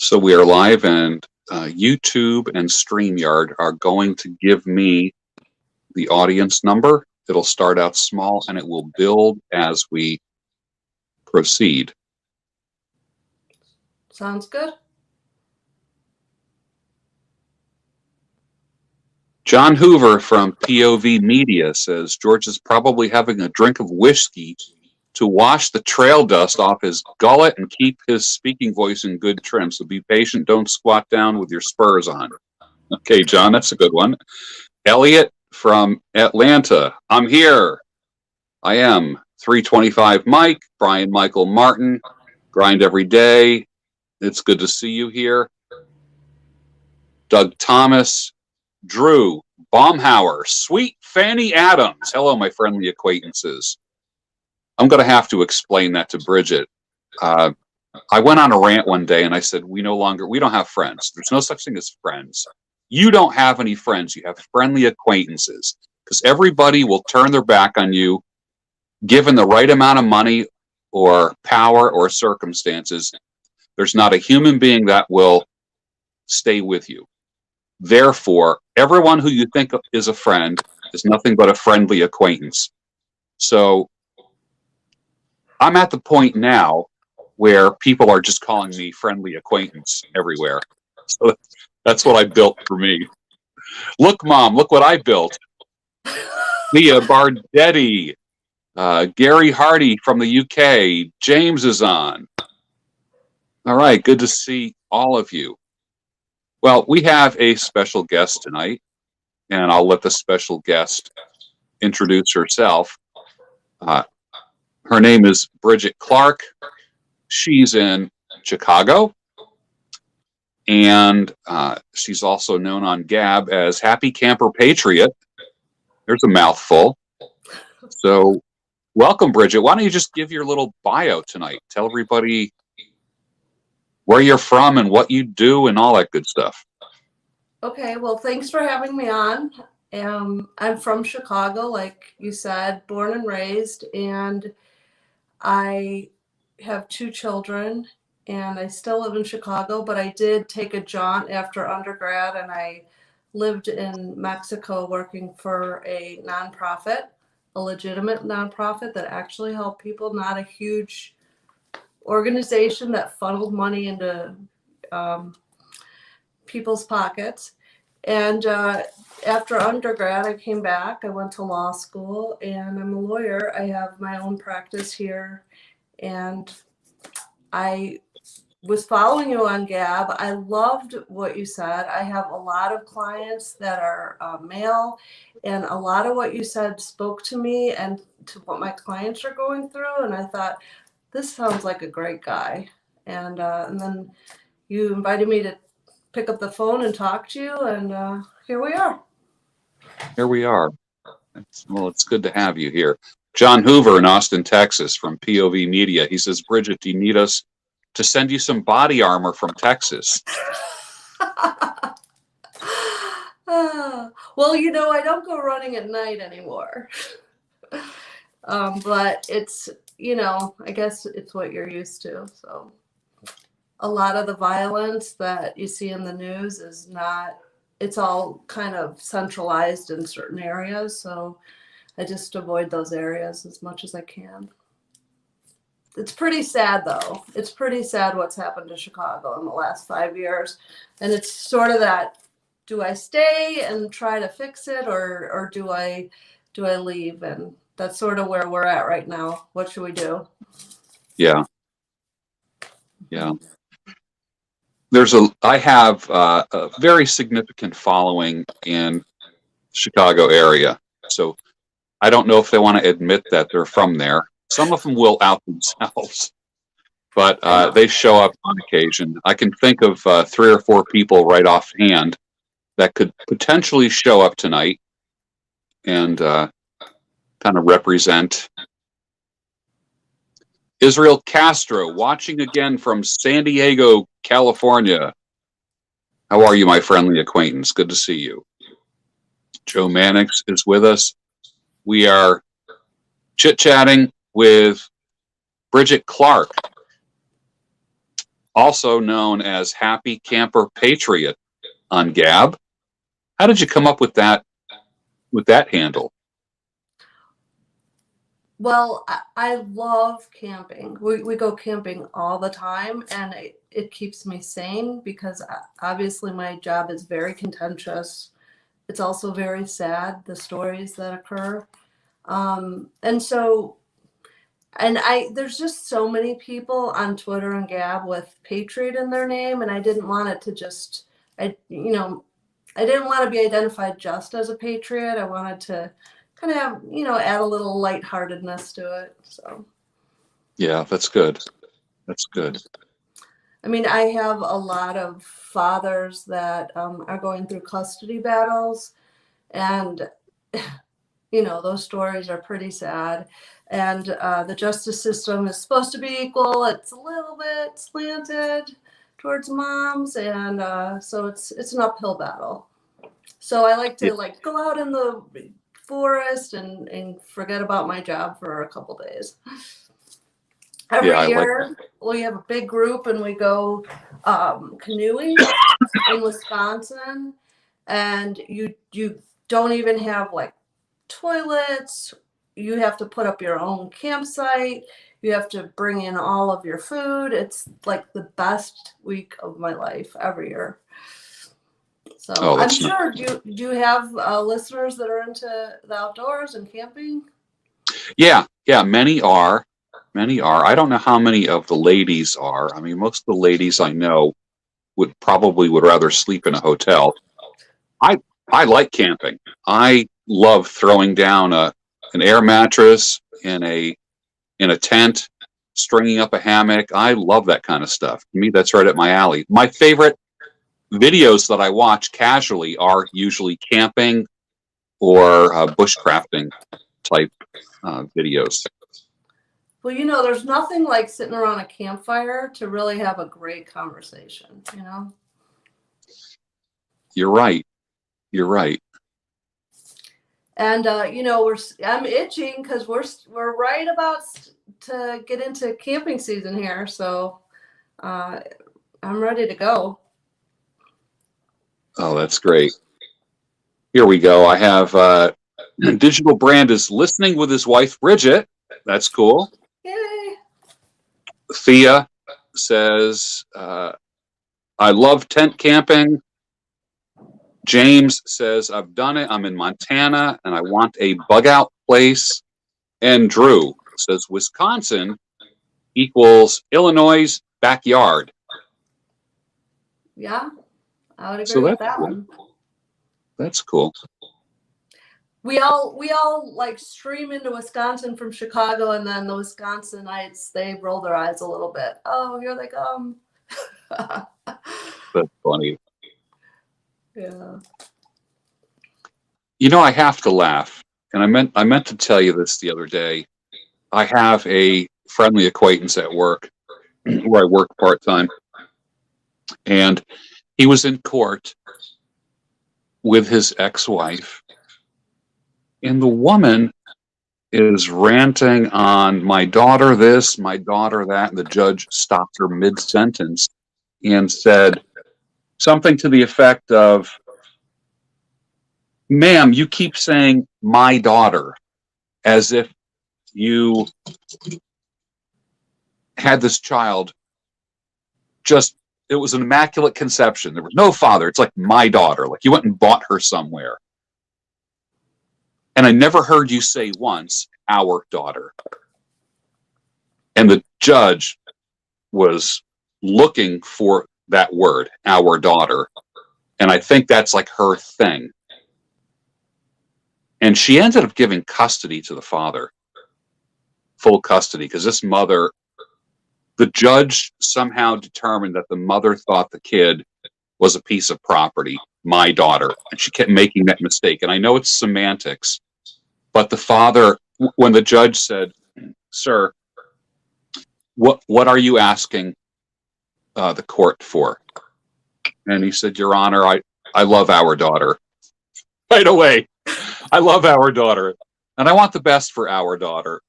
So we are live, and YouTube and StreamYard are going to give me the audience number. It'll start out small and it will build as we proceed. Sounds good. John Hoover from POV Media says George is probably having a drink of whiskey to wash the trail dust off his gullet and keep his speaking voice in good trim. So be patient. Don't squat down with your spurs on. Okay, John, that's a good one. Elliot from Atlanta. I'm here. I am. 325 Mike, Brian Michael Martin, grind every day. It's good to see you here. Doug Thomas, Drew Baumhauer, Sweet Fanny Adams. Hello, my friendly acquaintances. I'm going to have to explain that to Bridget. I went on a rant one day and I said, we don't have friends. There's no such thing as friends. You don't have any friends. You have friendly acquaintances, because everybody will turn their back on you given the right amount of money or power or circumstances. There's not a human being that will stay with you. Therefore, everyone who you think is a friend is nothing but a friendly acquaintance. So I'm at the point now where people are just calling me friendly acquaintance everywhere. So that's what I built for me. Look, Mom, look what I built. Leah Bardetti, Gary Hardy from the UK. James is on. All right, good to see all of you. Well, we have a special guest tonight, and I'll let the special guest introduce herself. Her name is Bridget Clark. She's in Chicago, and she's also known on Gab as Happy Camper Patriot. There's a mouthful. So welcome, Bridget. Why don't you just give your little bio tonight? Tell everybody where you're from and what you do and all that good stuff. Okay, well, thanks for having me on. I'm from Chicago, like you said, born and raised, and I have 2 children, and I still live in Chicago, but I did take a jaunt after undergrad, and I lived in Mexico working for a nonprofit, a legitimate nonprofit that actually helped people, not a huge organization that funneled money into people's pockets. And after undergrad, I came back. I went to law school, and I'm a lawyer. I have my own practice here, and I was following you on Gab. I loved what you said. I have a lot of clients that are male, and a lot of what you said spoke to me and to what my clients are going through. And I thought, this sounds like a great guy. And then you invited me to pick up the phone and talk to you, and here we are. Here we are. Well, it's good to have you here. John Hoover in Austin, Texas from POV Media. He says, Bridget, do you need us to send you some body armor from Texas? Well, I don't go running at night anymore. But it's, I guess it's what you're used to. So a lot of the violence that you see in the news is not, it's all kind of centralized in certain areas. So I just avoid those areas as much as I can. It's pretty sad, though. It's pretty sad what's happened to Chicago in the last 5 years. And it's sort of that, do I stay and try to fix it, or do I leave? And that's sort of where we're at right now. What should we do? Yeah. I have a very significant following in Chicago area. So I don't know if they want to admit that they're from there. Some of them will out themselves, but they show up on occasion. I can think of 3 or 4 people right offhand that could potentially show up tonight and kind of represent. Israel Castro, watching again from San Diego, California. How are you, my friendly acquaintance? Good to see you. Joe Mannix is with us. We are chit-chatting with Bridget Clark, also known as Happy Camper Patriot on Gab. How did you come up with that handle? Well, I love camping. We go camping all the time, and it keeps me sane because obviously my job is very contentious. It's also very sad, the stories that occur. And so, there's just so many people on Twitter and Gab with Patriot in their name, and I didn't want it to just, I didn't want to be identified just as a patriot. I wanted to kind of have, add a little lightheartedness to it. So, Yeah, that's good. That's good. I mean, I have a lot of fathers that are going through custody battles, and those stories are pretty sad. And the justice system is supposed to be equal. It's a little bit slanted towards moms, and so it's an uphill battle. So I like to go out in the forest and forget about my job for a couple days. Every year we have a big group and we go canoeing in Wisconsin, and you don't even have like toilets. You have to put up your own campsite. You have to bring in all of your food. It's like the best week of my life every year. So I'm sure, do you have listeners that are into the outdoors and camping? Yeah, many are. Many are. I don't know how many of the ladies are. I mean, most of the ladies I know would rather sleep in a hotel. I like camping. I love throwing down an air mattress in a tent, stringing up a hammock. I love that kind of stuff. To me, that's right up my alley. My favorite videos that I watch casually are usually camping or bushcrafting type videos. Well, there's nothing like sitting around a campfire to really have a great conversation, You're right. You're right. And I'm itching because we're right about to get into camping season here, so I'm ready to go. Oh, that's great. Here we go. I have Digital Brand is listening with his wife Bridget. That's cool. Yay! Thea says, I love tent camping. James says, I've done it. I'm in Montana and I want a bug out place. And Drew says, Wisconsin equals Illinois' backyard. Yeah, I would agree with that one. That's cool. We all like stream into Wisconsin from Chicago, and then the Wisconsinites, they roll their eyes a little bit. Oh, here they come. That's funny. Yeah. I have to laugh, and I meant to tell you this the other day. I have a friendly acquaintance at work where I work part-time, and he was in court with his ex-wife, and the woman is ranting on my daughter this, my daughter that, and the judge stopped her mid-sentence and said something to the effect of, ma'am, you keep saying my daughter as if you had this child it was an immaculate conception. There was no father. It's like my daughter, like you went and bought her somewhere. And I never heard you say once, our daughter. And the judge was looking for that word, our daughter. And I think that's like her thing. And she ended up giving custody to the father, full custody, because this mother, the judge somehow determined that the mother thought the kid was a piece of property, my daughter, and she kept making that mistake. And I know it's semantics, but the father, when the judge said, sir, what are you asking the court for? And he said, Your Honor, I love our daughter. Right away. I love our daughter, and I want the best for our daughter.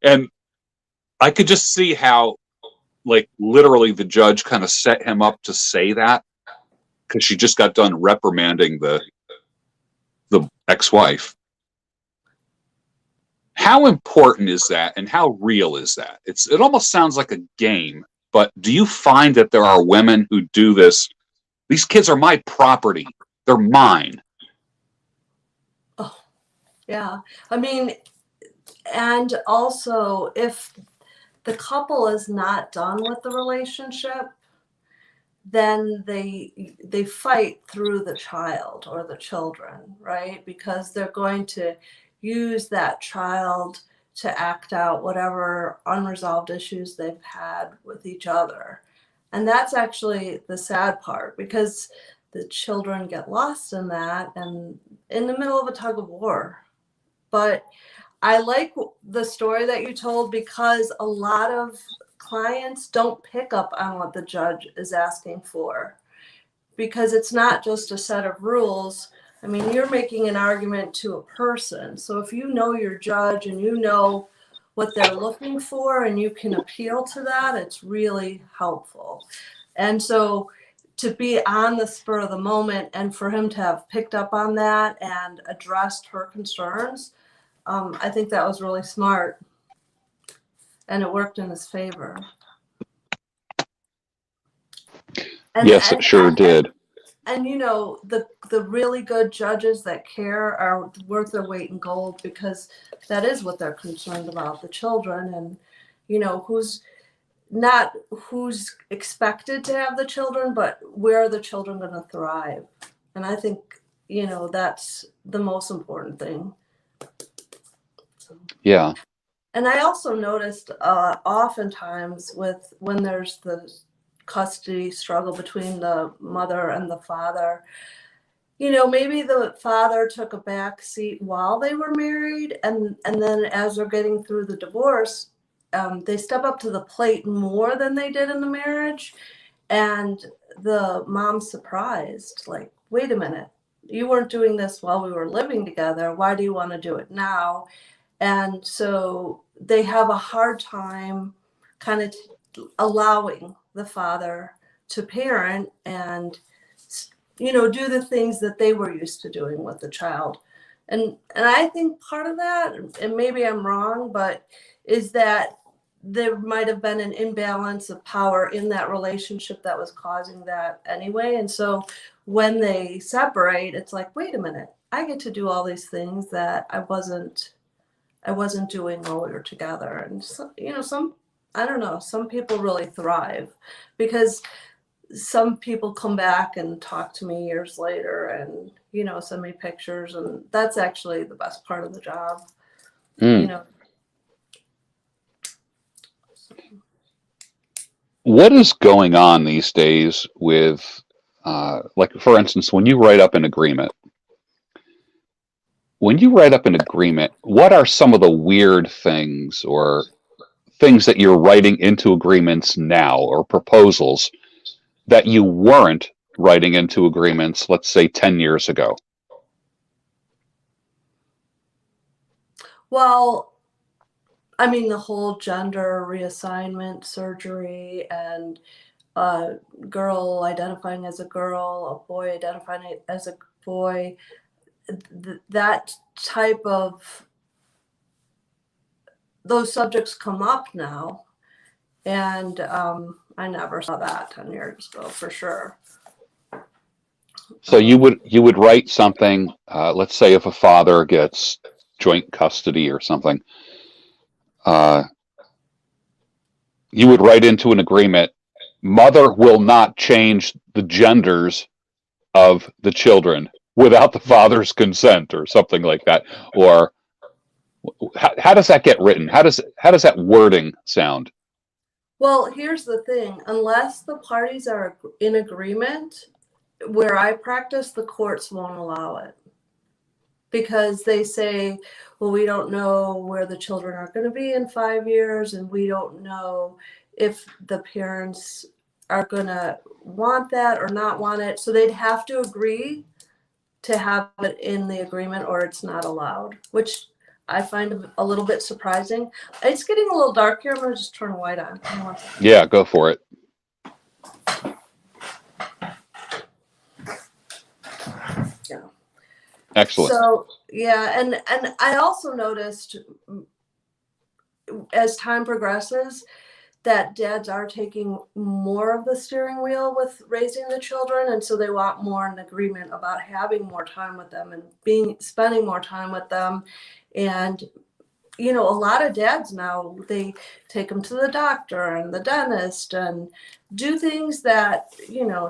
And I could just see how like literally the judge kind of set him up to say that because she just got done reprimanding the ex-wife. How important is that, and how real is that? It almost sounds like a game, but do you find that there are women who do this? These kids are my property. They're mine. Oh, yeah. I mean, and also if the couple is not done with the relationship, then they fight through the child or the children, right? Because they're going to use that child to act out whatever unresolved issues they've had with each other. And that's actually the sad part, because the children get lost in that and in the middle of a tug of war. But I like the story that you told, because a lot of clients don't pick up on what the judge is asking for, because it's not just a set of rules. I mean, you're making an argument to a person. So if you know your judge and you know what they're looking for and you can appeal to that, it's really helpful. And so to be on the spur of the moment and for him to have picked up on that and addressed her concerns, I think that was really smart, and it worked in his favor. Yes, it sure did. And you know, the really good judges that care are worth their weight in gold, because that is what they're concerned about, the children, and you know, who's expected to have the children, but where are the children going to thrive? And I think, you know, that's the most important thing. Yeah. And I also noticed oftentimes when there's the custody struggle between the mother and the father, you know, maybe the father took a back seat while they were married, and then as they're getting through the divorce, they step up to the plate more than they did in the marriage. And the mom's surprised, like, wait a minute, you weren't doing this while we were living together. Why do you want to do it now? And so they have a hard time kind of allowing the father to parent and, you know, do the things that they were used to doing with the child. And I think part of that, and maybe I'm wrong, but is that there might have been an imbalance of power in that relationship that was causing that anyway. And so when they separate, it's like, wait a minute, I get to do all these things that I wasn't doing while we were together. And so, you know, I don't know, some people really thrive, because some people come back and talk to me years later and, you know, send me pictures, and that's actually the best part of the job. You know. What is going on these days with, like, for instance, when you write up an agreement, what are some of the weird things or things that you're writing into agreements now, or proposals that you weren't writing into agreements, let's say 10 years ago? Well, I mean, the whole gender reassignment surgery, and a girl identifying as a girl, a boy identifying as a boy, that type of, those subjects come up now. And I never saw that 10 years ago, for sure. So you would write something, let's say if a father gets joint custody or something, you would write into an agreement, mother will not change the genders of the children without the father's consent, or something like that. Or how does that get written? How does that wording sound? Well, here's the thing. Unless the parties are in agreement, where I practice, the courts won't allow it, because they say, well, we don't know where the children are going to be in 5 years, and we don't know if the parents are going to want that or not want it. So they'd have to agree to have it in the agreement, or it's not allowed, which I find a little bit surprising. It's getting a little dark here. I'm going to just turn a light on. Give me 1 second. Yeah, go for it. Yeah. Excellent. So yeah, and I also noticed as time progresses that dads are taking more of the steering wheel with raising the children, and so they want more in agreement about having more time with them and spending more time with them. And a lot of dads now, they take them to the doctor and the dentist and do things that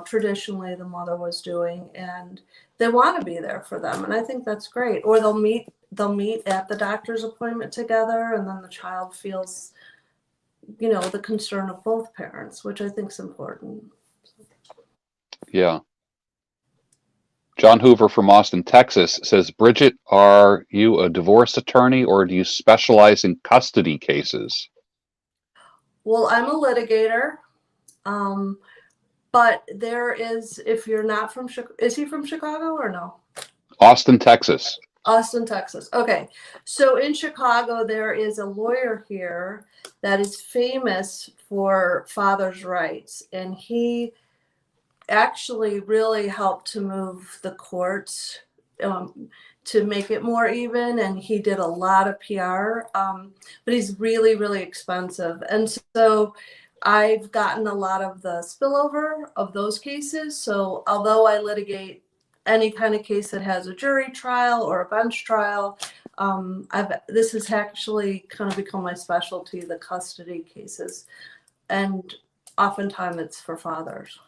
traditionally the mother was doing, and they want to be there for them, and I think that's great. Or they'll meet at the doctor's appointment together, and then the child feels the concern of both parents, which I think is important. Yeah. John Hoover from Austin, Texas says, Bridget, are you a divorce attorney or do you specialize in custody cases? Well, I'm a litigator, but there is, if you're not from Chicago, is he from Chicago or no? Austin, Texas. Austin, Texas. Okay. So in Chicago, there is a lawyer here that is famous for fathers' rights, and he actually really helped to move the courts to make it more even, and he did a lot of PR, but he's really, really expensive. And so I've gotten a lot of the spillover of those cases. So although I litigate any kind of case that has a jury trial or a bench trial, this has actually kind of become my specialty, the custody cases, and oftentimes it's for fathers.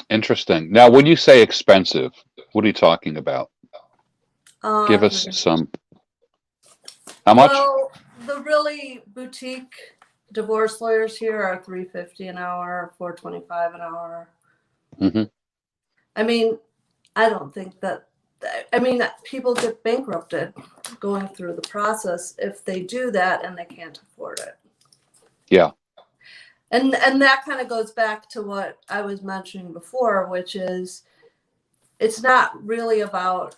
Interesting. Now, when you say expensive, what are you talking about? Give us some. How much? Well, the really boutique divorce lawyers here are $350 an hour, $425 an hour. Mm-hmm. I mean, I don't think that. I mean, people get bankrupted going through the process if they do that and they can't afford it. Yeah. And that kind of goes back to what I was mentioning before, which is it's not really about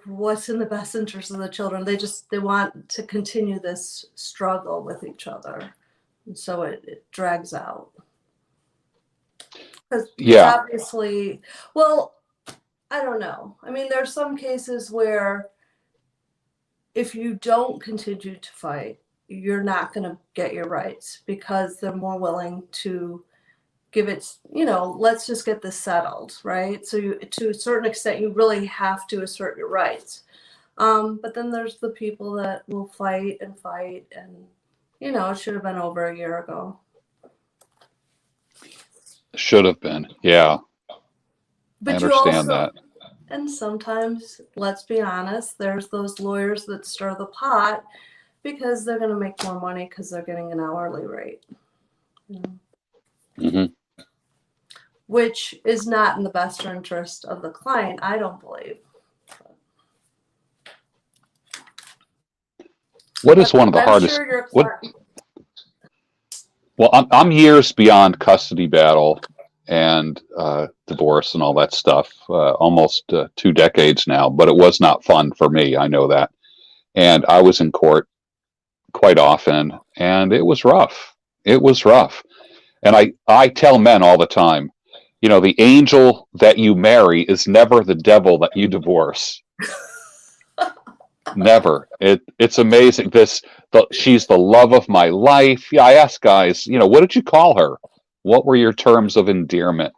what's in the best interest of the children. They want to continue this struggle with each other. And so it drags out. Because obviously, well, I don't know. I mean, there's some cases where if you don't continue to fight, you're not going to get your rights because they're more willing to give it, let's just get this settled, right? So to a certain extent, you really have to assert your rights. But then there's the people that will fight, and it should have been over a year ago. Should have been, yeah. But I understand that. And sometimes, let's be honest, there's those lawyers that stir the pot because they're going to make more money because they're getting an hourly rate. Mm-hmm. Which is not in the best interest of the client, I don't believe. What is one of the hardest? Sure Well, I'm years beyond custody battle and divorce and all that stuff, almost 2 decades now, but it was not fun for me. I know that. And I was in court quite often, and it was rough. It was rough. And I tell men all the time, the angel that you marry is never the devil that you divorce. Never. It's amazing. She's the love of my life. Yeah, I ask guys, what did you call her? What were your terms of endearment?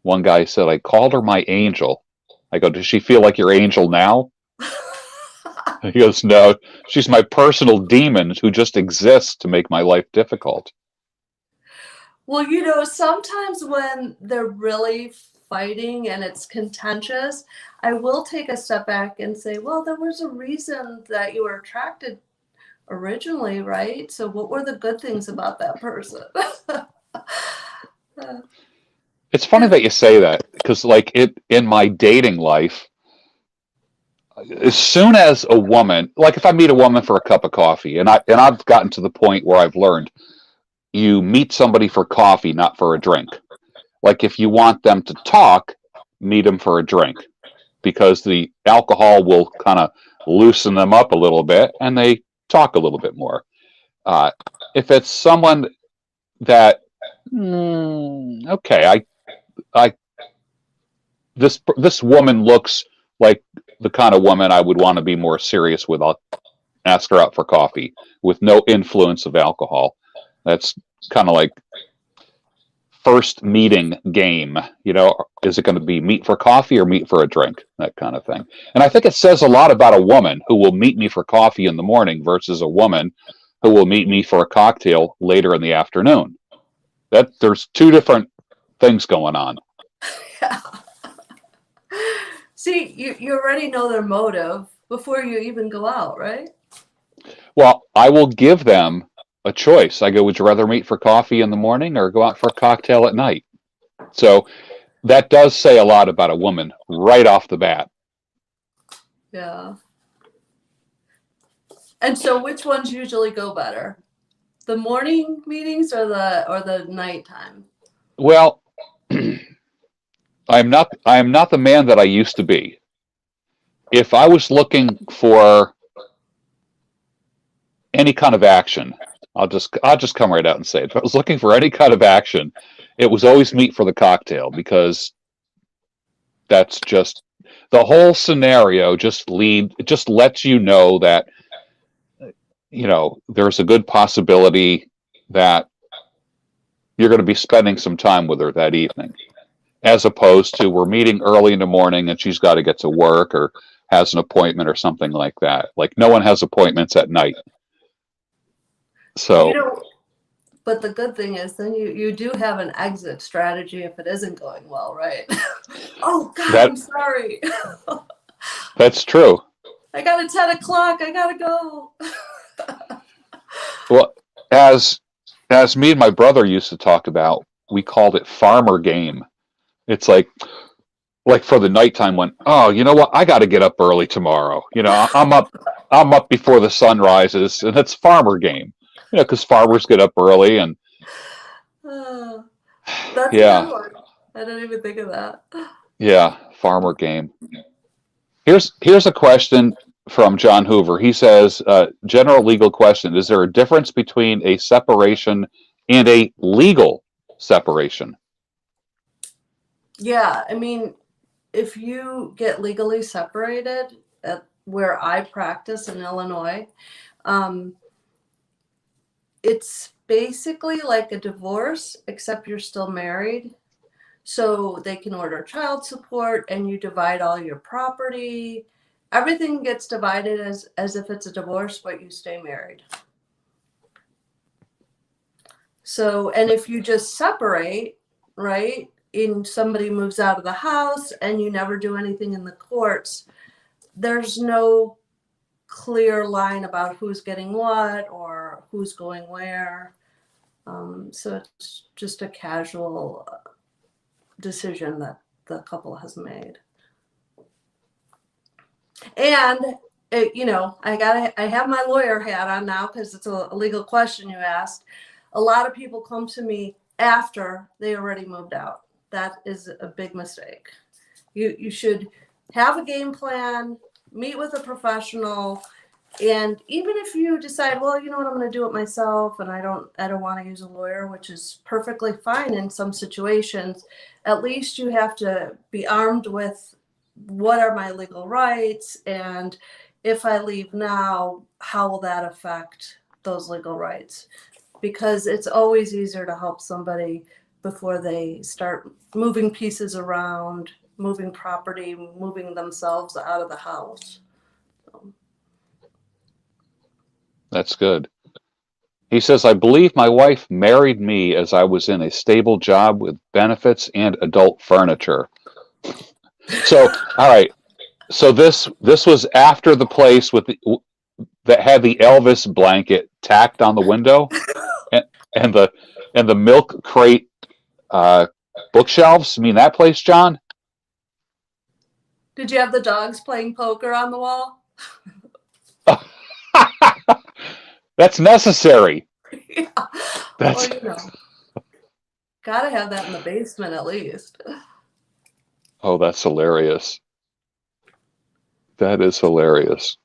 One guy said, I called her my angel. I go, does she feel like your angel now? He goes, no, she's my personal demon who just exists to make my life difficult. Well, sometimes when they're really fighting and it's contentious, I will take a step back and say, well, there was a reason that you were attracted originally, right? So what were the good things about that person? It's funny that you say that, because in my dating life, as soon as a woman, if I meet a woman for a cup of coffee, and I've gotten to the point where I've learned you meet somebody for coffee, not for a drink. If you want them to talk, meet them for a drink. because the alcohol will kind of loosen them up a little bit and they talk a little bit more. If it's someone that, okay, I this woman looks like the kind of woman I would want to be more serious with. I'll ask her out for coffee with no influence of alcohol. That's kind of like first meeting game. Is it going to be meet for coffee or meet for a drink? That kind of thing. And I think it says a lot about a woman who will meet me for coffee in the morning versus a woman who will meet me for a cocktail later in the afternoon. That there's two different things going on. Yeah. See, you already know their motive before you even go out, right? Well, I will give them a choice. I go, would you rather meet for coffee in the morning or go out for a cocktail at night? So that does say a lot about a woman right off the bat. Yeah. And so which ones usually go better? The morning meetings or the nighttime? Well, I am not the man that I used to be. If I was looking for any kind of action, I'll just come right out and say it. If I was looking for any kind of action, it was always meet for the cocktail, because that's just the whole scenario just lets you know that there's a good possibility that you're going to be spending some time with her that evening, as opposed to we're meeting early in the morning and she's got to get to work or has an appointment or something like that. Like, no one has appointments at night. So, but the good thing is then you do have an exit strategy if it isn't going well, right? Oh, God, I'm sorry. That's true. I got a 10 o'clock. I got to go. Well, as me and my brother used to talk about, we called it farmer game. It's like for the nighttime one. Oh, you know what? I got to get up early tomorrow. I'm up before the sun rises, and it's farmer game. Because farmers get up early, and that's a good one. I didn't even think of that. Yeah, farmer game. Here's a question from John Hoover. He says, general legal question: is there a difference between a separation and a legal separation? Yeah, I mean, if you get legally separated at where I practice in Illinois, it's basically like a divorce, except you're still married. So they can order child support and you divide all your property. Everything gets divided as if it's a divorce, but you stay married. So, and if you just separate, right, and somebody moves out of the house and you never do anything in the courts, there's no clear line about who's getting what or who's going where. So it's just a casual decision that the couple has made. And I have my lawyer hat on now because it's a legal question you asked. A lot of people come to me after they already moved out. That is a big mistake. You should have a game plan, meet with a professional, and even if you decide, well, you know what, I'm going to do it myself and I don't want to use a lawyer, which is perfectly fine in some situations, at least you have to be armed with what are my legal rights, and if I leave now, how will that affect those legal rights? Because it's always easier to help somebody before they start moving pieces around, moving property, moving themselves out of the house. That's good. He says, I believe my wife married me as I was in a stable job with benefits and adult furniture. So, all right. So this was after the place that had the Elvis blanket tacked on the window, and the milk crate bookshelves. You mean that place, John? Did you have the dogs playing poker on the wall? That's necessary. Yeah. Well, gotta have that in the basement at least. Oh, that's hilarious. That is hilarious.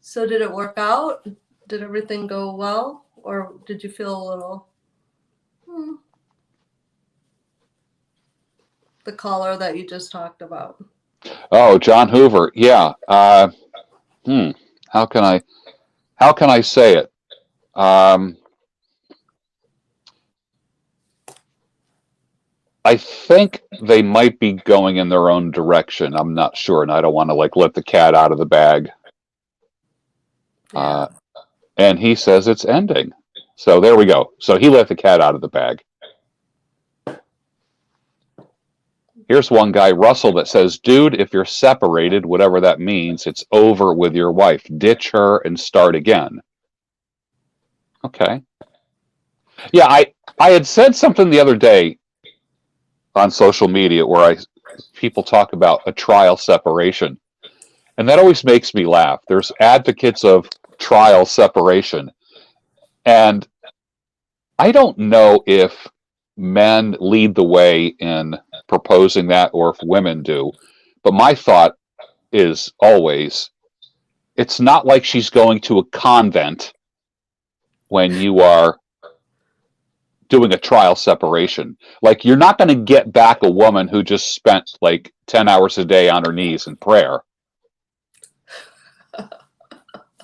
So did it work out? Did everything go well? Or did you feel a little, the caller that you just talked about? Oh, John Hoover. Yeah. How can I say it? I think they might be going in their own direction. I'm not sure, and I don't want to let the cat out of the bag. Yeah. And he says it's ending. So there we go. So he let the cat out of the bag. Here's one guy, Russell, that says, dude, if you're separated, whatever that means, it's over with your wife. Ditch her and start again. Okay. Yeah, I had said something the other day on social media where people talk about a trial separation. And that always makes me laugh. There's advocates of trial separation. And I don't know if men lead the way in proposing that or if women do. But my thought is always, it's not like she's going to a convent when you are doing a trial separation. Like, you're not going to get back a woman who just spent 10 hours a day on her knees in prayer.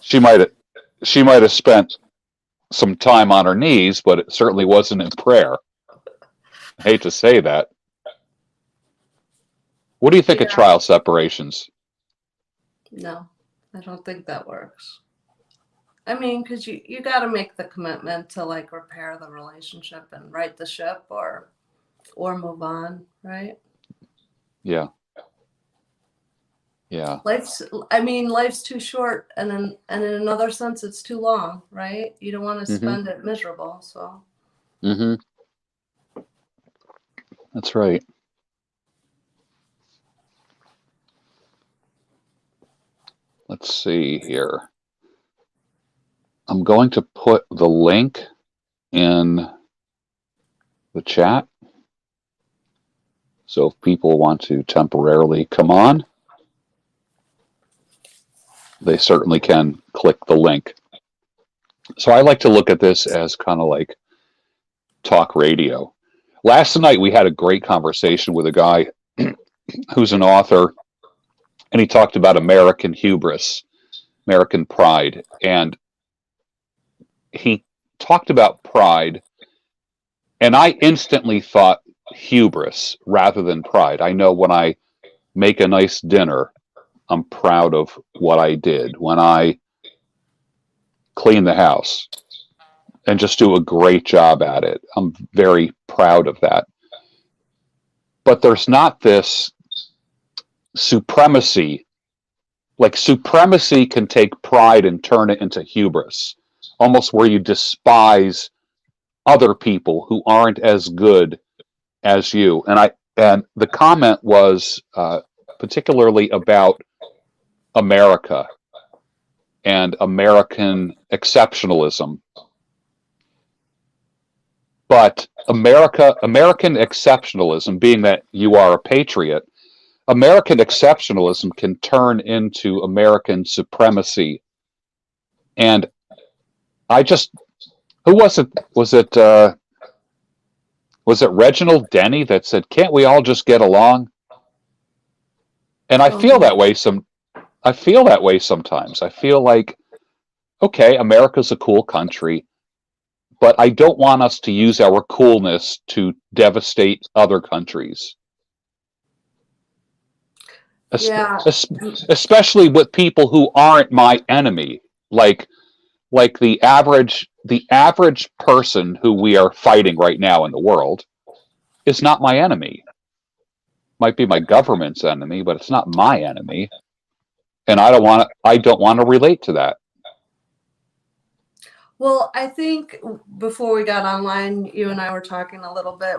She might have spent some time on her knees, but it certainly wasn't in prayer. I hate to say that. What do you think of trial separations? No, I don't think that works. I mean, because you got to make the commitment to repair the relationship and right the ship or move on, right? Yeah. Yeah. Life's too short, and in another sense, it's too long, right? You don't want to spend it miserable, so. Mm-hmm. That's right. Let's see here. I'm going to put the link in the chat. So if people want to temporarily come on, they certainly can click the link. So I like to look at this as kind of like talk radio. Last night we had a great conversation with a guy who's an author, and he talked about American hubris, American pride. And he talked about pride, and I instantly thought hubris rather than pride. I know when I make a nice dinner, I'm proud of what I did. When I clean the house and just do a great job at it, I'm very proud of that. But there's not this supremacy. Like, supremacy can take pride and turn it into hubris, almost where you despise other people who aren't as good as you. And the comment was particularly about America and American exceptionalism. But American exceptionalism, being that you are a patriot, American exceptionalism can turn into American supremacy. And who was it? Was it Reginald Denny that said, "Can't we all just get along?" And I feel that way sometimes. I feel like, okay, America's a cool country, but I don't want us to use our coolness to devastate other countries. Yeah. Especially with people who aren't my enemy, like the average person who we are fighting right now in the world is not my enemy. Might be my government's enemy, but it's not my enemy, and I don't want to relate to that. Well, I think before we got online, you and I were talking a little bit.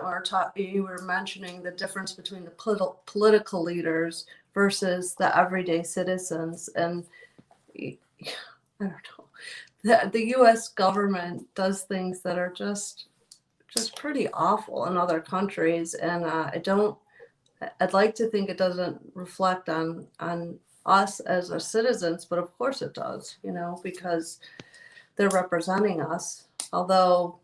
You were mentioning the difference between the political leaders versus the everyday citizens, and I don't know. The U.S. government does things that are just pretty awful in other countries, and I don't I'd like to think it doesn't reflect on us as our citizens, but of course it does, because they're representing us. Although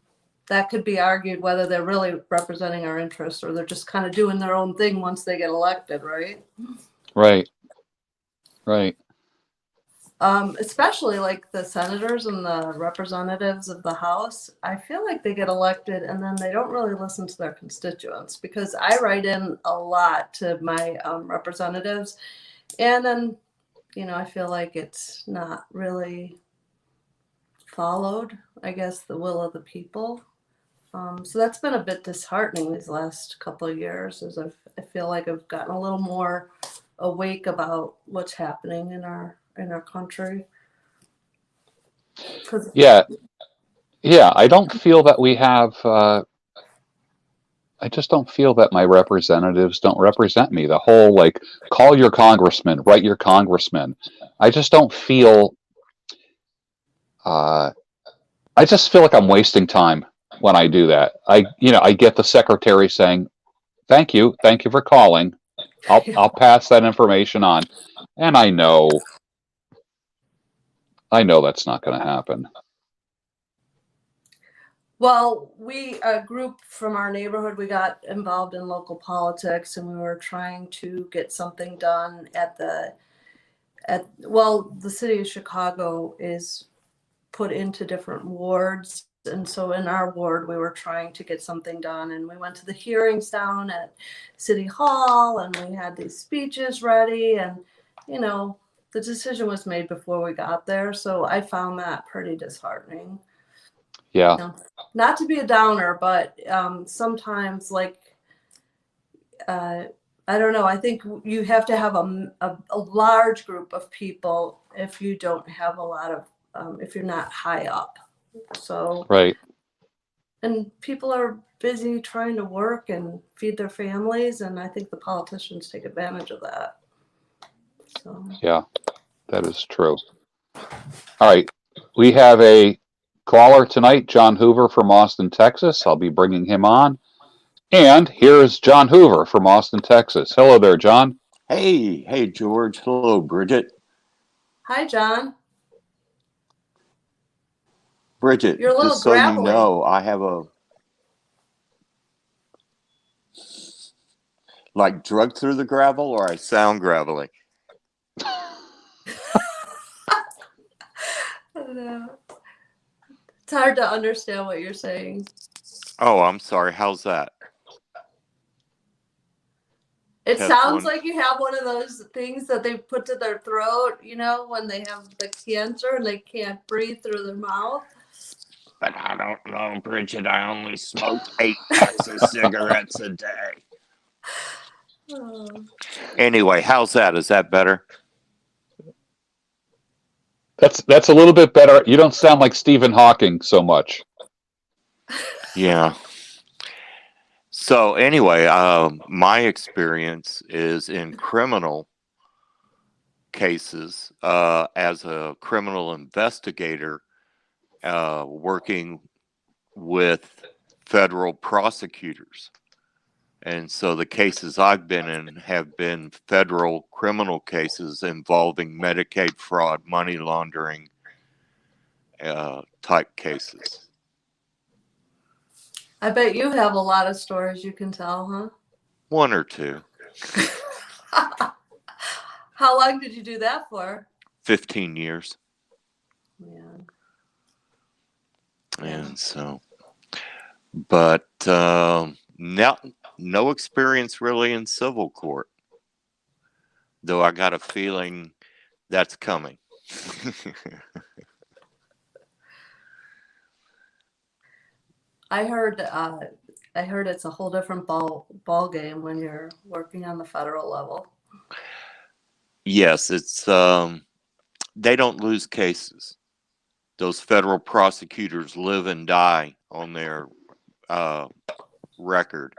that could be argued whether they're really representing our interests or they're just kind of doing their own thing once they get elected, right? Right. Right. Especially like the senators and the representatives of the House, I feel like they get elected and then they don't really listen to their constituents, because I write in a lot to my representatives, and then, I feel like it's not really followed, I guess, the will of the people. So that's been a bit disheartening these last couple of years, as I feel like I've gotten a little more awake about what's happening in our country. Yeah. Yeah. I don't feel that we have. I just don't feel that my representatives don't represent me. The whole like, call your congressman, write your congressman. I just don't feel. I just feel like I'm wasting time when I do that. I get the secretary saying, thank you for calling. I'll pass that information on," and I know that's not going to happen. Well, a group from our neighborhood, we got involved in local politics, and we were trying to get something done the city of Chicago is put into different wards. And so in our ward, we were trying to get something done, and we went to the hearings down at City Hall, and we had these speeches ready, and, the decision was made before we got there. So I found that pretty disheartening. Yeah. Not to be a downer, but sometimes, like, I don't know, I think you have to have a large group of people if you don't have a lot of, if you're not high up. So, Right. and people are busy trying to work and feed their families, and I think the politicians take advantage of that. So. Yeah, that is true. All right. We have a caller tonight, John Hoover from Austin, Texas. I'll be bringing him on. And here's John Hoover from Austin, Texas. Hello there, John. Hey, George. Hello, Bridget. Hi, John. Bridget, You're a little just so gravelly. you know, I have like drug through the gravel, or I sound gravelly. I don't know. It's hard to understand what you're saying. Oh, I'm sorry. How's that? It Test sounds one. like you have one of those things that they put to their throat, when they have the cancer and they can't breathe through their mouth. But I don't know, Bridget. I only smoke 8 packs of cigarettes a day. Oh. Anyway, how's that? Is that better? That's a little bit better. You don't sound like Stephen Hawking so much. Yeah. So anyway, my experience is in criminal cases as a criminal investigator, working with federal prosecutors. And so the cases I've been in have been federal criminal cases involving Medicaid fraud, money laundering type cases. I bet you have a lot of stories you can tell, huh? 1 or 2. How long did you do that for? 15 years. Yeah. And so, but no experience really in civil court, though I got a feeling that's coming. I heard it's a whole different ball game when you're working on the federal level. Yes, it's they don't lose cases. Those federal prosecutors live and die on their record,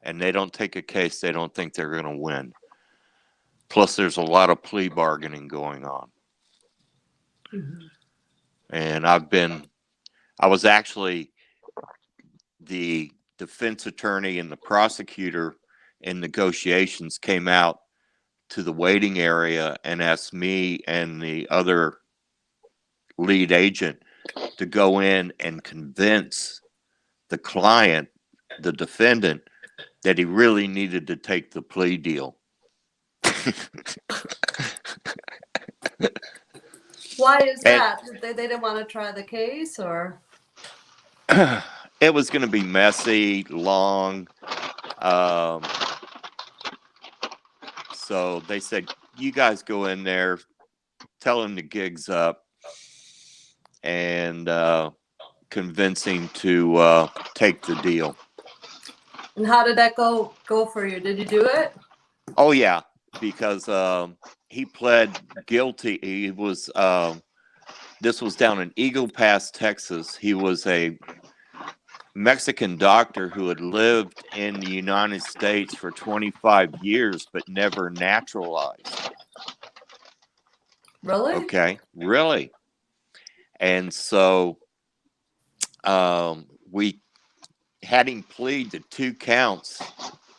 and they don't take a case they don't think they're going to win. Plus, there's a lot of plea bargaining going on. Mm-hmm. And I was actually the defense attorney and the prosecutor in negotiations came out to the waiting area and asked me and the other lead agent to go in and convince the client, the defendant, that he really needed to take the plea deal. Why is And that? They didn't want to try the case, or? it was going to be messy, long. So they said, you guys go in there, tell him the gig's up, and convincing to take the deal. And how did that go for you? Did you do it? Oh, yeah, because he pled guilty. He was, this was down in Eagle Pass, Texas. He was a Mexican doctor who had lived in the United States for 25 years, but never naturalized. Really? Okay, really. And so we had him plead to 2 counts,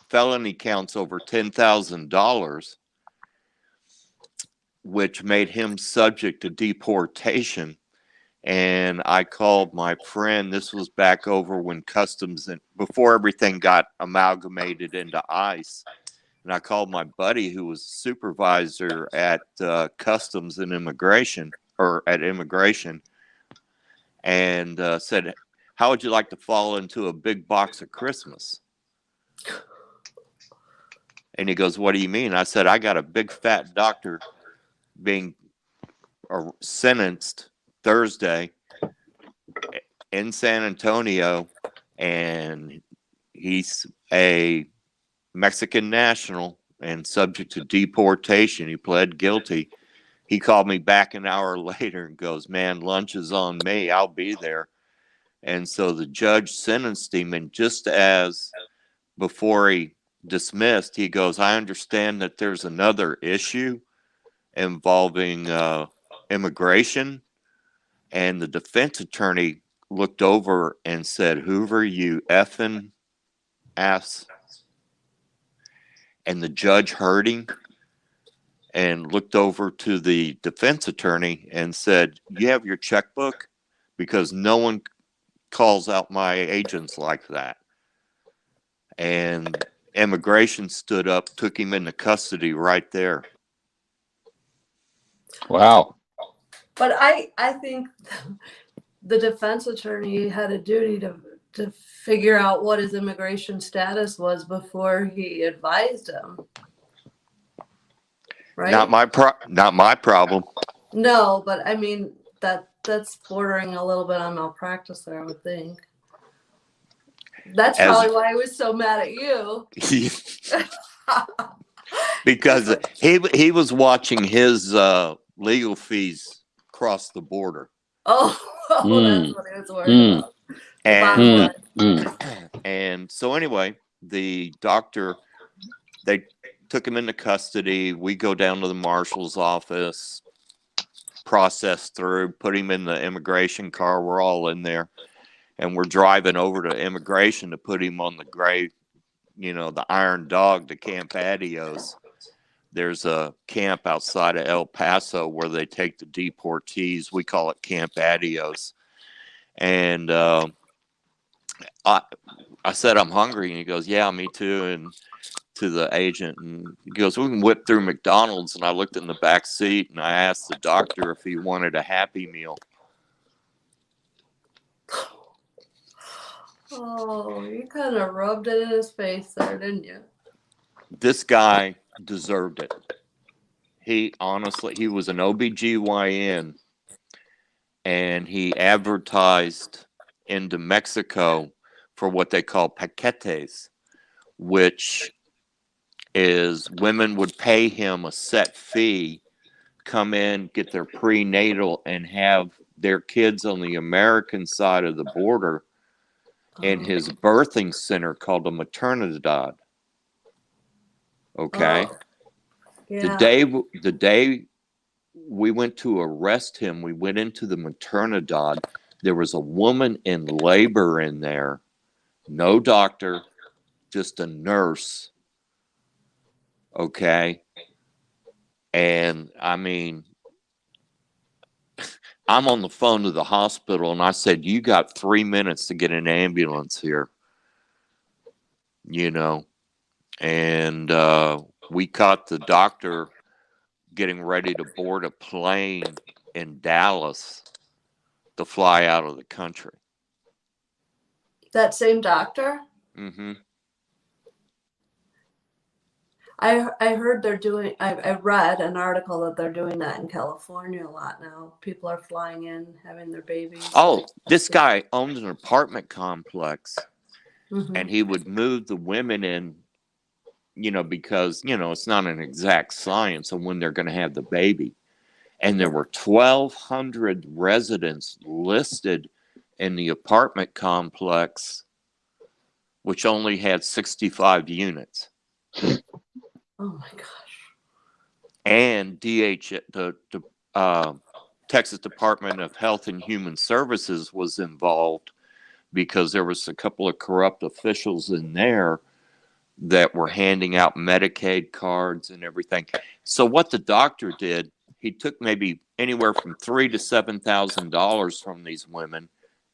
felony counts over $10,000, which made him subject to deportation. And I called my friend. This was back over when Customs, and before everything got amalgamated into ICE. And I called my buddy who was supervisor at Customs and Immigration, or at Immigration, and said, how would you like to fall into a big box of Christmas? And he goes, what do you mean? I said, I got a big fat doctor being sentenced Thursday in San Antonio, and he's a Mexican national and subject to deportation. He pled guilty. He called me back an hour later and goes, man, lunch is on me. I'll be there. And so the judge sentenced him, and just as before he dismissed, he goes, I understand that there's another issue involving immigration. And the defense attorney looked over and said, Hoover, you effing ass. And the judge heard him and looked over to the defense attorney and said, you have your checkbook? Because no one calls out my agents like that. And immigration stood up, took him into custody right there. Wow. But I think the defense attorney had a duty to figure out what his immigration status was before he advised him. Right? Not my problem. No, but I mean that's bordering a little bit on malpractice there, I would think. That's probably why I was so mad at you. Because he was watching his legal fees cross the border. That's what he was worried about. And so anyway, the doctor, they took him into custody. We go down to the marshal's office, process through, put him in the immigration car. We're all in there. And we're driving over to immigration to put him on the gray, the Iron Dog to Camp Adios. There's a camp outside of El Paso where they take the deportees. We call it Camp Adios. And I said, I'm hungry. And he goes, yeah, me too. And to the agent, and he goes, we can whip through McDonald's. And I looked in the back seat and I asked the doctor if he wanted a Happy Meal. Oh, you kind of rubbed it in his face there, didn't you? This guy deserved it. He was an OBGYN, and he advertised into Mexico for what they call paquetes, which is women would pay him a set fee, come in, get their prenatal, and have their kids on the American side of the border in his birthing center called a maternidad. Okay. Yeah. The day we went to arrest him, we went into the maternidad. There was a woman in labor in there, no doctor, just a nurse Okay. And I mean, I'm on the phone to the hospital and I said, you got 3 minutes to get an ambulance here, you know, and we caught the doctor getting ready to board a plane in Dallas to fly out of the country. That same doctor? Mm-hmm. I heard they're doing, I read an article that they're doing that in California a lot now. People are flying in, having their babies. Oh, this guy owned an apartment complex Mhm. and he would move the women in, you know, because, you know, it's not an exact science on when they're going to have the baby. And there were 1,200 residents listed in the apartment complex, which only had 65 units. Oh my gosh. And the Texas Department of Health and Human Services was involved because there was a couple of corrupt officials in there that were handing out Medicaid cards and everything. So what the doctor did, he took maybe anywhere from $3,000 to $7,000 from these women,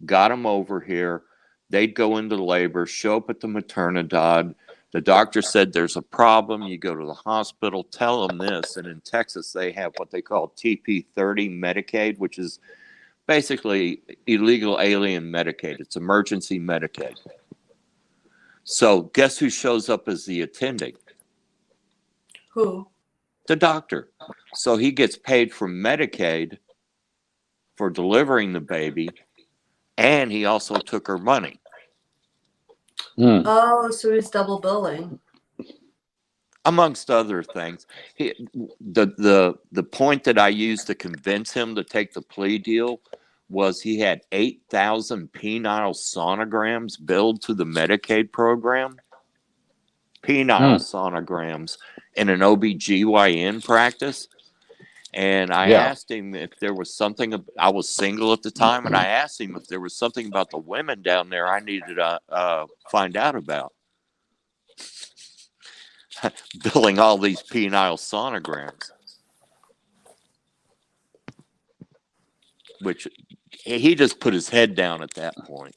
got them over here. They'd go into labor, show up at the maternidad. The doctor said, there's a problem. You go to the hospital, tell them this. And in Texas, they have what they call TP30 Medicaid, which is basically illegal alien Medicaid. It's emergency Medicaid. So guess who shows up as the attending? Who? The doctor. So he gets paid from Medicaid for delivering the baby, and he also took her money. Oh, so he's double billing. Amongst other things. The point that I used to convince him to take the plea deal was he had 8,000 penile sonograms billed to the Medicaid program. Penile sonograms in an OBGYN practice. And I asked him if there was something, I was single at the time, and I asked him if there was something about the women down there I needed to find out about. Billing all these penile sonograms. Which he just put his head down at that point,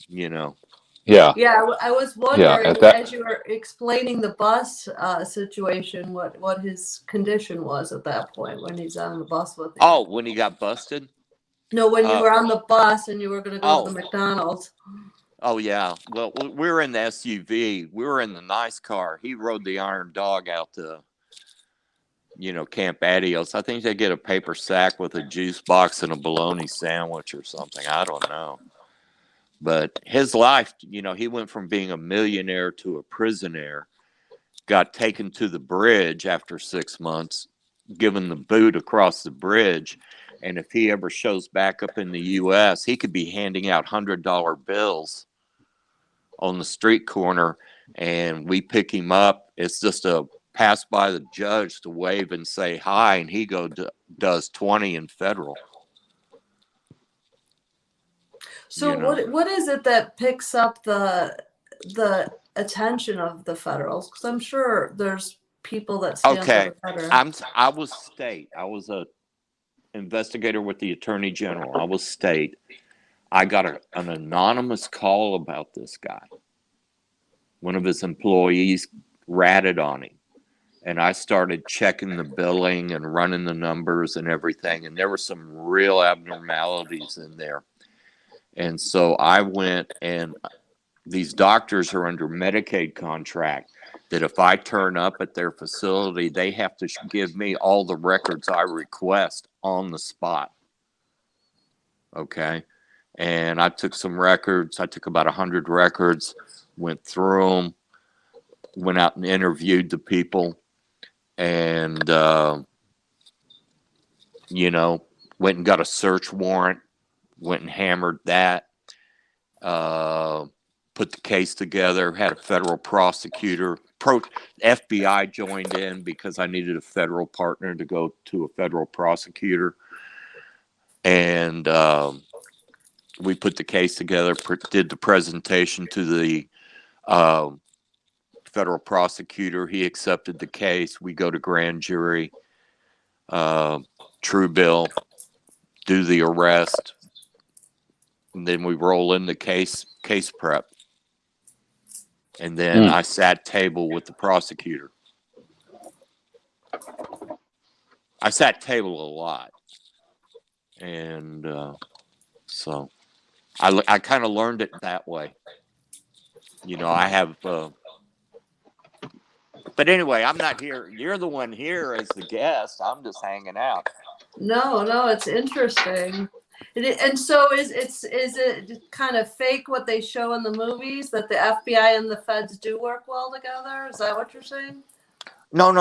you know. Yeah. Yeah, I was wondering at that- as you were explaining the bus situation, what his condition was at that point when he's on the bus with you. Oh, when he got busted? No, when you were on the bus and you were going to go to the Oh. McDonald's. Oh, yeah. Well, we were in the SUV. We were in the nice car. He rode the Iron Dog out to, you know, Camp Adios. I think they get a paper sack with a juice box and a bologna sandwich or something. I don't know. But his life, you know, he went from being a millionaire to a prisoner, got taken to the bridge after 6 months, given the boot across the bridge. And if he ever shows back up in the U.S., he could be handing out $100 bills on the street corner, and we pick him up. It's just a pass by the judge to wave and say hi, and he does 20 in federal. So You know. what is it that picks up the attention of the federals? Because I'm sure there's people that stand Okay, for the federal. I was state. I was a investigator with the Attorney General. I was state. I got an anonymous call about this guy. One of his employees ratted on him. And I started checking the billing and running the numbers and everything. And there were some real abnormalities in there. And so I went, and these doctors are under Medicaid contract that if I turn up at their facility, they have to give me all the records I request on the spot. Okay. And I took some records. I took about 100 records, went through them, went out and interviewed the people, and, you know, went and got a search warrant, went and hammered that, put the case together, had a federal prosecutor. FBI joined in because I needed a federal partner to go to a federal prosecutor. And we put the case together, did the presentation to the federal prosecutor. He accepted the case. We go to grand jury, true bill, do the arrest, and then we roll in the case prep. And then I sat table with the prosecutor. I sat table a lot. And so I kind of learned it that way. You know, I have, but anyway, I'm not here. You're the one here as the guest. I'm just hanging out. No, it's interesting. And so is it kind of fake what they show in the movies, that the FBI and the feds do work well together? Is that what you're saying? No.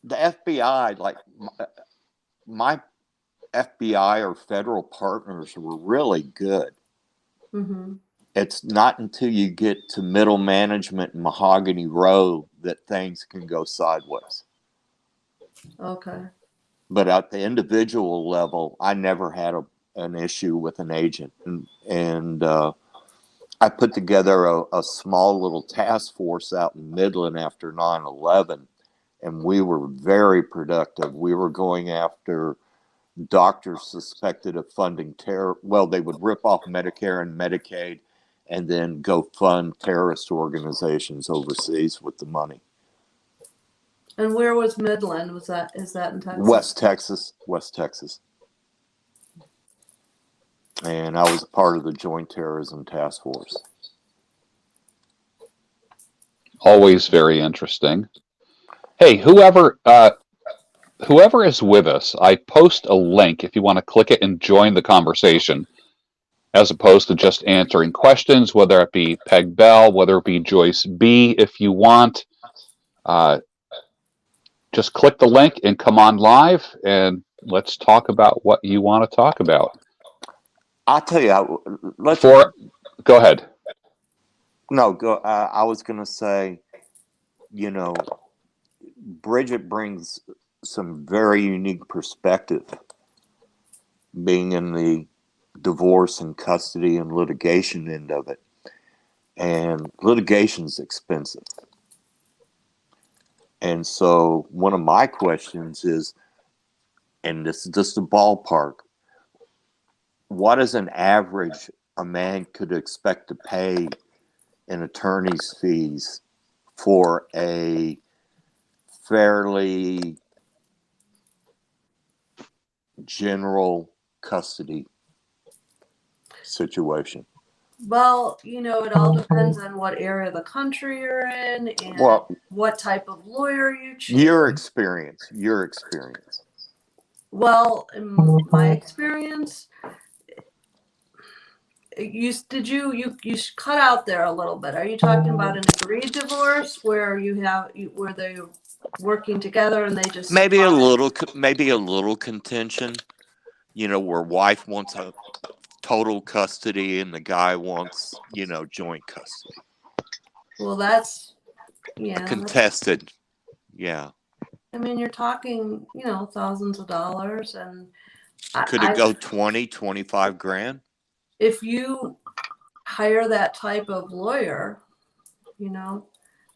The FBI, like my FBI or federal partners were really good. Mm-hmm. It's not until you get to middle management and Mahogany Row that things can go sideways. Okay. But at the individual level, I never had an issue with an agent. And I put together a small little task force out in Midland after 9/11, and we were very productive. We were going after doctors suspected of funding terror. Well, they would rip off Medicare and Medicaid and then go fund terrorist organizations overseas with the money. And where was Midland? Is that in Texas? West Texas. And I was part of the Joint Terrorism Task Force. Always very interesting. Hey, whoever is with us, I post a link if you want to click it and join the conversation, as opposed to just answering questions, whether it be Peg Bell, whether it be Joyce B. If you want, just click the link and come on live, and let's talk about what you want to talk about. I'll tell you. Go ahead. No, go. I was going to say, you know, Bridget brings some very unique perspective, being in the divorce and custody and litigation end of it. And litigation's expensive. And so one of my questions is, and this is just a ballpark, what is an average a man could expect to pay in attorney's fees for a fairly general custody situation? Well, you know, it all depends on what area of the country you're in and what type of lawyer you choose. Your experience. Well, in my experience, you cut out there a little bit. Are you talking about an agreed divorce where where they're working together and they just maybe a little contention, you know, where wife wants a total custody and the guy wants, you know, joint custody. Well, that's contested. Yeah. I mean, you're talking, you know, thousands of dollars, and could it go 20, 25 grand? If you hire that type of lawyer, you know,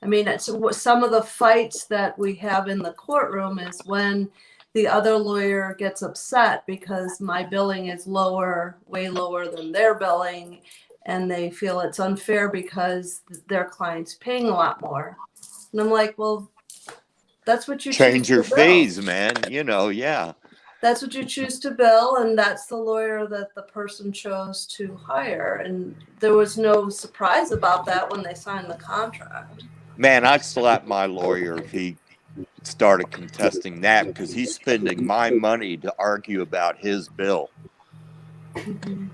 I mean, it's some of the fights that we have in the courtroom is when the other lawyer gets upset because my billing is way lower than their billing, and they feel it's unfair because their client's paying a lot more. And I'm like, well, that's what you change your bill. fees, man. You know, yeah. That's what you choose to bill, and that's the lawyer that the person chose to hire. And there was no surprise about that when they signed the contract. Man, I'd slap my lawyer if he started contesting that, because he's spending my money to argue about his bill. Mm-hmm.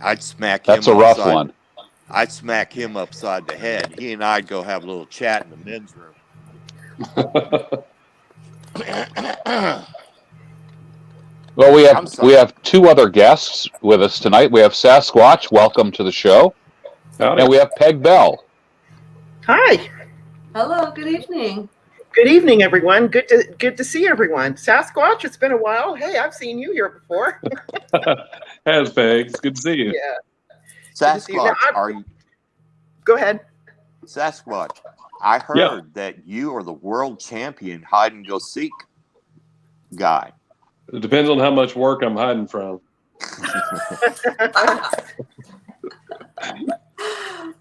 I'd smack him. That's a rough one. I'd smack him upside the head. He and I'd go have a little chat in the men's room. Well, we have two other guests with us tonight. We have Sasquatch. Welcome to the show. Howdy. And we have Peg Bell. Hi. Hello. Good evening. Good evening, everyone. Good to see everyone. Sasquatch, it's been a while. Hey, I've seen you here before. Has Peg. It's good to see you. Yeah. Sasquatch, are you? Go ahead. Sasquatch, I heard that you are the world champion hide and go seek guy. It depends on how much work I'm hiding from.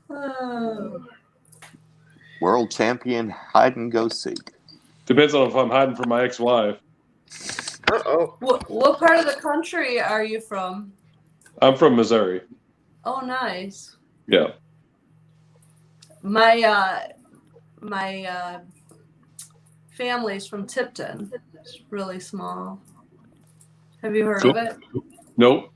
Oh. World champion hide and go seek. Depends on if I'm hiding from my ex-wife. Uh-oh. What part of the country are you from? I'm from Missouri. Oh, nice. Yeah. My family's from Tipton. It's really small. Have you heard of it? Nope.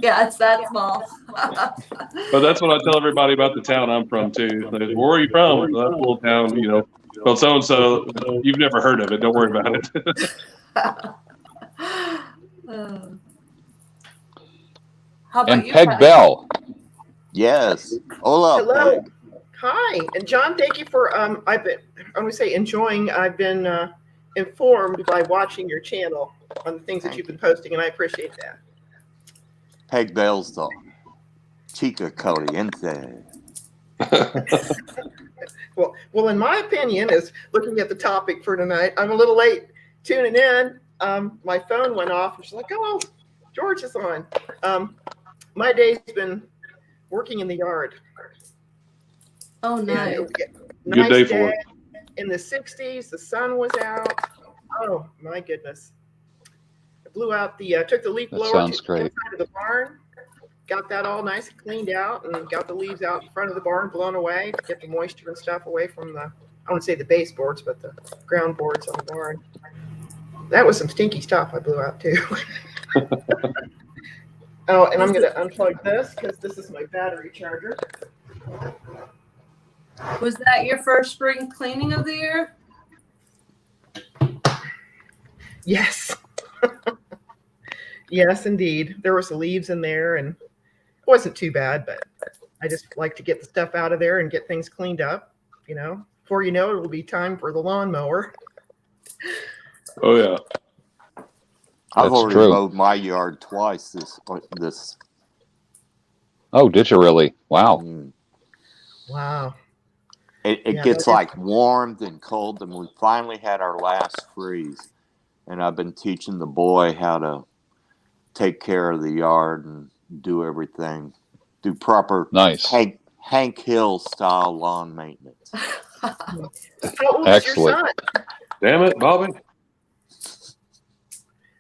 Yeah, it's that small. But that's what I tell everybody about the town I'm from too. They say, where are you from? Well, that little town, you know. Well, so and so, you've never heard of it. Don't worry about it. How about And you, Peg Peg? Bell. Yes. Hola, Hello. Peg. Hi. And John, thank you for I've been enjoying. I've been informed by watching your channel on the things that you've been posting, and I appreciate that. Peg Bell's the chica caliente. Well, in my opinion, is looking at the topic for tonight, I'm a little late tuning in. My phone went off, and she's like, "Oh, George is on." My day's been working in the yard. Oh, nice. Good day for it. In the 60s, the sun was out. Oh my goodness! I blew out took the leaf That blower sounds to great. the inside of the barn. Got that all nice and cleaned out, and got the leaves out in front of the barn blown away to get the moisture and stuff away from I wouldn't say the baseboards, but the ground boards on the barn. That was some stinky stuff I blew out too. Oh, and I'm going to unplug this because this is my battery charger. Was that your first spring cleaning of the year? Yes. Yes, indeed. There were some leaves in there, and it wasn't too bad, but I just like to get the stuff out of there and get things cleaned up, you know. Before you know it, will be time for the lawnmower. Oh yeah. I've That's already true. mowed my yard twice this. Oh, did you really? Wow. Wow. It Yeah, gets that is- like warm and cold, and we finally had our last freeze. And I've been teaching the boy how to take care of the yard and do everything, do proper Nice. Hank Hill style lawn maintenance. How old is your Excellent. son? Damn it, Bobby.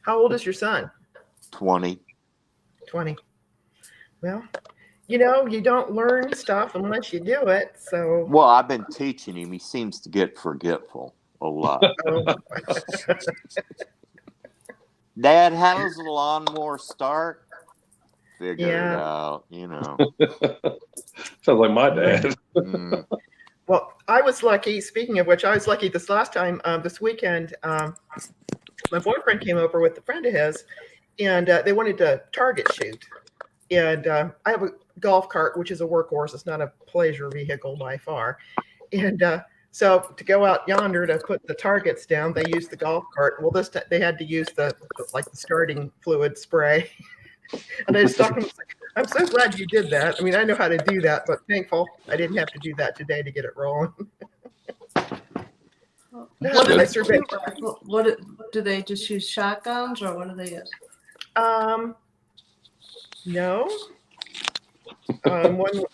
How old is your son? 20. 20. Well, you know, you don't learn stuff unless you do it. So, Well, I've been teaching him. He seems to get forgetful a lot. Dad, how does the lawnmower start? Figure it Yeah. out, you know. Sounds like my dad. Mm. Well, I was lucky. Speaking of which, I was lucky this last time, this weekend. My boyfriend came over with a friend of his, and they wanted to target shoot. And I have a golf cart, which is a workhorse. It's not a pleasure vehicle by far. And so to go out yonder to put the targets down, they used the golf cart. Well, this time they had to use the starting fluid spray. And I just thought, I'm so glad you did that. I mean, I know how to do that, but thankful I didn't have to do that today to get it rolling. What I is, surveyed. what do they just use shotguns or what do they use? No. One,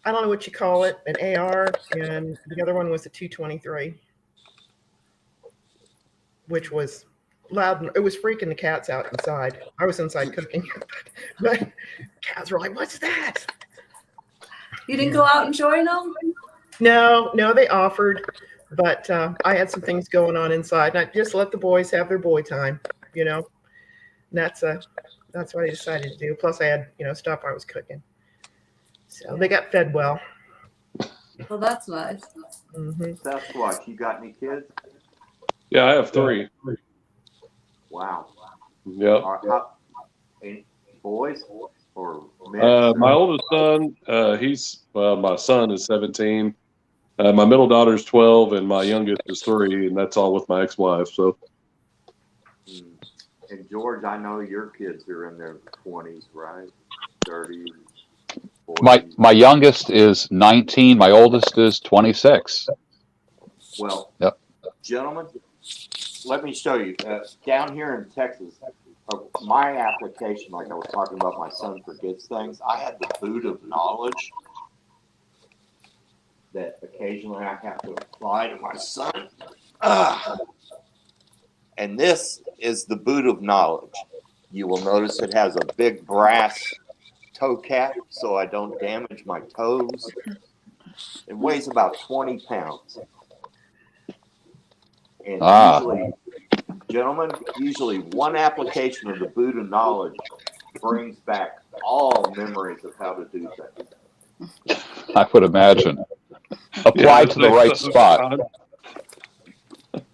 I don't know what you call it, an AR, and the other one was a 223, which was loud. It was freaking the cats out inside. I was inside cooking, but cats were like, "What's that?" You didn't go out and join them? No, they offered, but I had some things going on inside, and I just let the boys have their boy time, you know. And that's what I decided to do. Plus, I had stuff I was cooking, so they got fed well. Well, that's nice. Sasquatch, you got any kids? Yeah, I have 3. Wow. Yep. Any boys or men? My oldest son, my son is 17. My middle daughter's 12, and my youngest is 3, and that's all with my ex-wife. So, And George, I know your kids are in their 20s, right? 30s, 40s. My youngest is 19. My oldest is 26. Well, Yep. Gentlemen, let me show you. Down here in Texas, my application, like I was talking about, my son forgets things. I had the boot of knowledge that occasionally I have to apply to my son. And this is the boot of knowledge. You will notice it has a big brass toe cap so I don't damage my toes. It weighs about 20 pounds. And usually, gentlemen, usually one application of the boot of knowledge brings back all memories of how to do things. I would imagine. Applied to the right spot.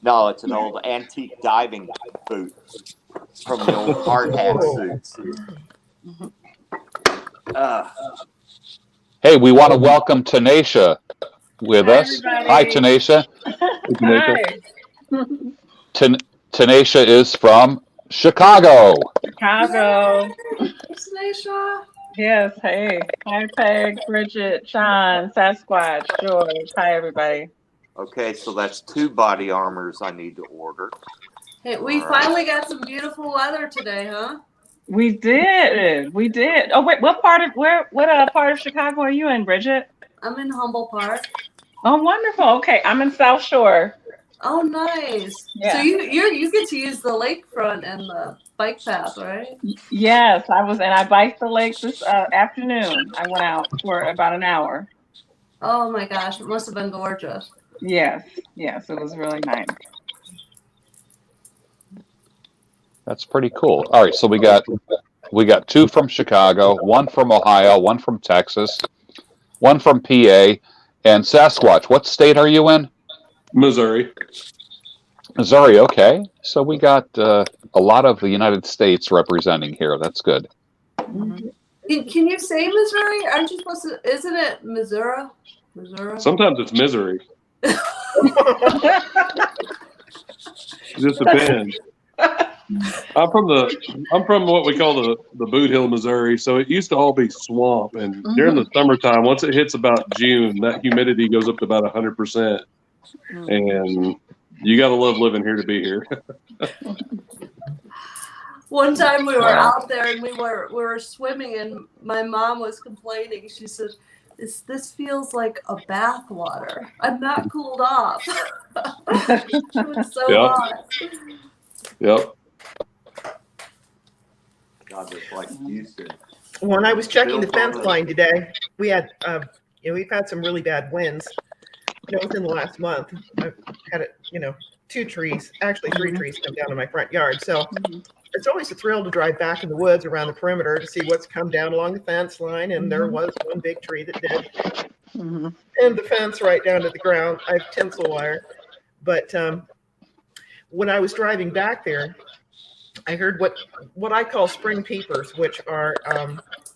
No, it's an old antique diving boot from the old hard hat suits. Hey, we want to welcome Tanisha with us. Hi, Tanisha. Hi. Tanisha is from Chicago. Chicago. Tanisha. Yes, hey. Hi, Peg, Bridget, Sean, Sasquatch, George. Hi, everybody. Okay, so that's 2 body armors I need to order. Hey, we finally got some beautiful weather today, huh? We did. We did. Oh, wait, what part of Chicago are you in, Bridget? I'm in Humboldt Park. Oh, wonderful. Okay, I'm in South Shore. Oh, nice. Yeah. So you get to use the lakefront and the bike path, right? Yes, I biked the lake this afternoon. I went out for about an hour. Oh my gosh, it must have been gorgeous. Yes, it was really nice. That's pretty cool. All right, so we got 2 from Chicago, 1 from Ohio, 1 from Texas, 1 from PA, and Sasquatch. What state are you in? Missouri. Missouri. Okay, so we got a lot of the United States representing here. That's good. Mm-hmm. Can you say Missouri? Aren't you supposed to? Isn't it Missouri? Missouri. Sometimes it's misery. It just depends. I'm from what we call the Boot Hill, Missouri. So it used to all be swamp, and during the summertime, once it hits about June, that humidity goes up to about 100%, and you got to love living here to be here. One time we were out there and we were swimming, and my mom was complaining. She said, "This feels like a bath water. I'm not cooled off." It was so hot. Yep. God, it's like Houston. When I was checking the fence line today, we had, we've had some really bad winds. Within the last month, I've had 2 trees, actually 3 trees come down in my front yard. So it's always a thrill to drive back in the woods around the perimeter to see what's come down along the fence line. And there was one big tree that did. And the fence right down to the ground. I have tinsel wire. But when I was driving back there, I heard what I call spring peepers, which are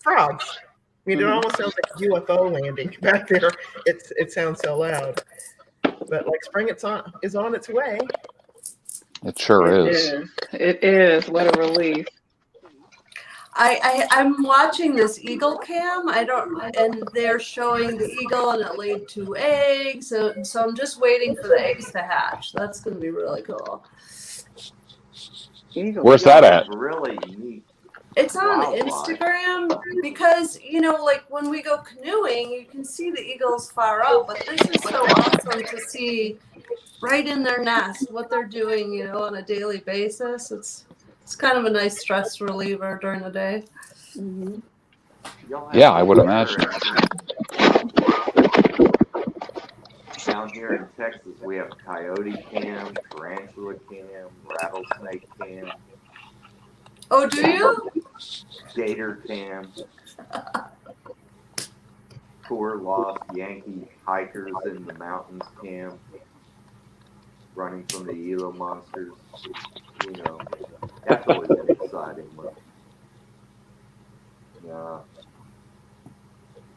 frogs. I mean, it almost sounds like a UFO landing back there. It sounds so loud. But like spring is on its way. It sure is. It is. What a relief. I'm watching this eagle cam. And they're showing the eagle, and it laid 2 eggs. So I'm just waiting for the eggs to hatch. That's going to be really cool. Where's that at? Really neat. It's on Instagram because, like when we go canoeing, you can see the eagles far out, but this is so awesome to see right in their nest what they're doing, on a daily basis. It's kind of a nice stress reliever during the day. Yeah, I would imagine. Down here in Texas, we have coyote cam, tarantula cam, rattlesnake cam. Oh, do you? Gator cam. Poor lost Yankee hikers in the mountains cam. Running from the Gila monsters. That's always been exciting.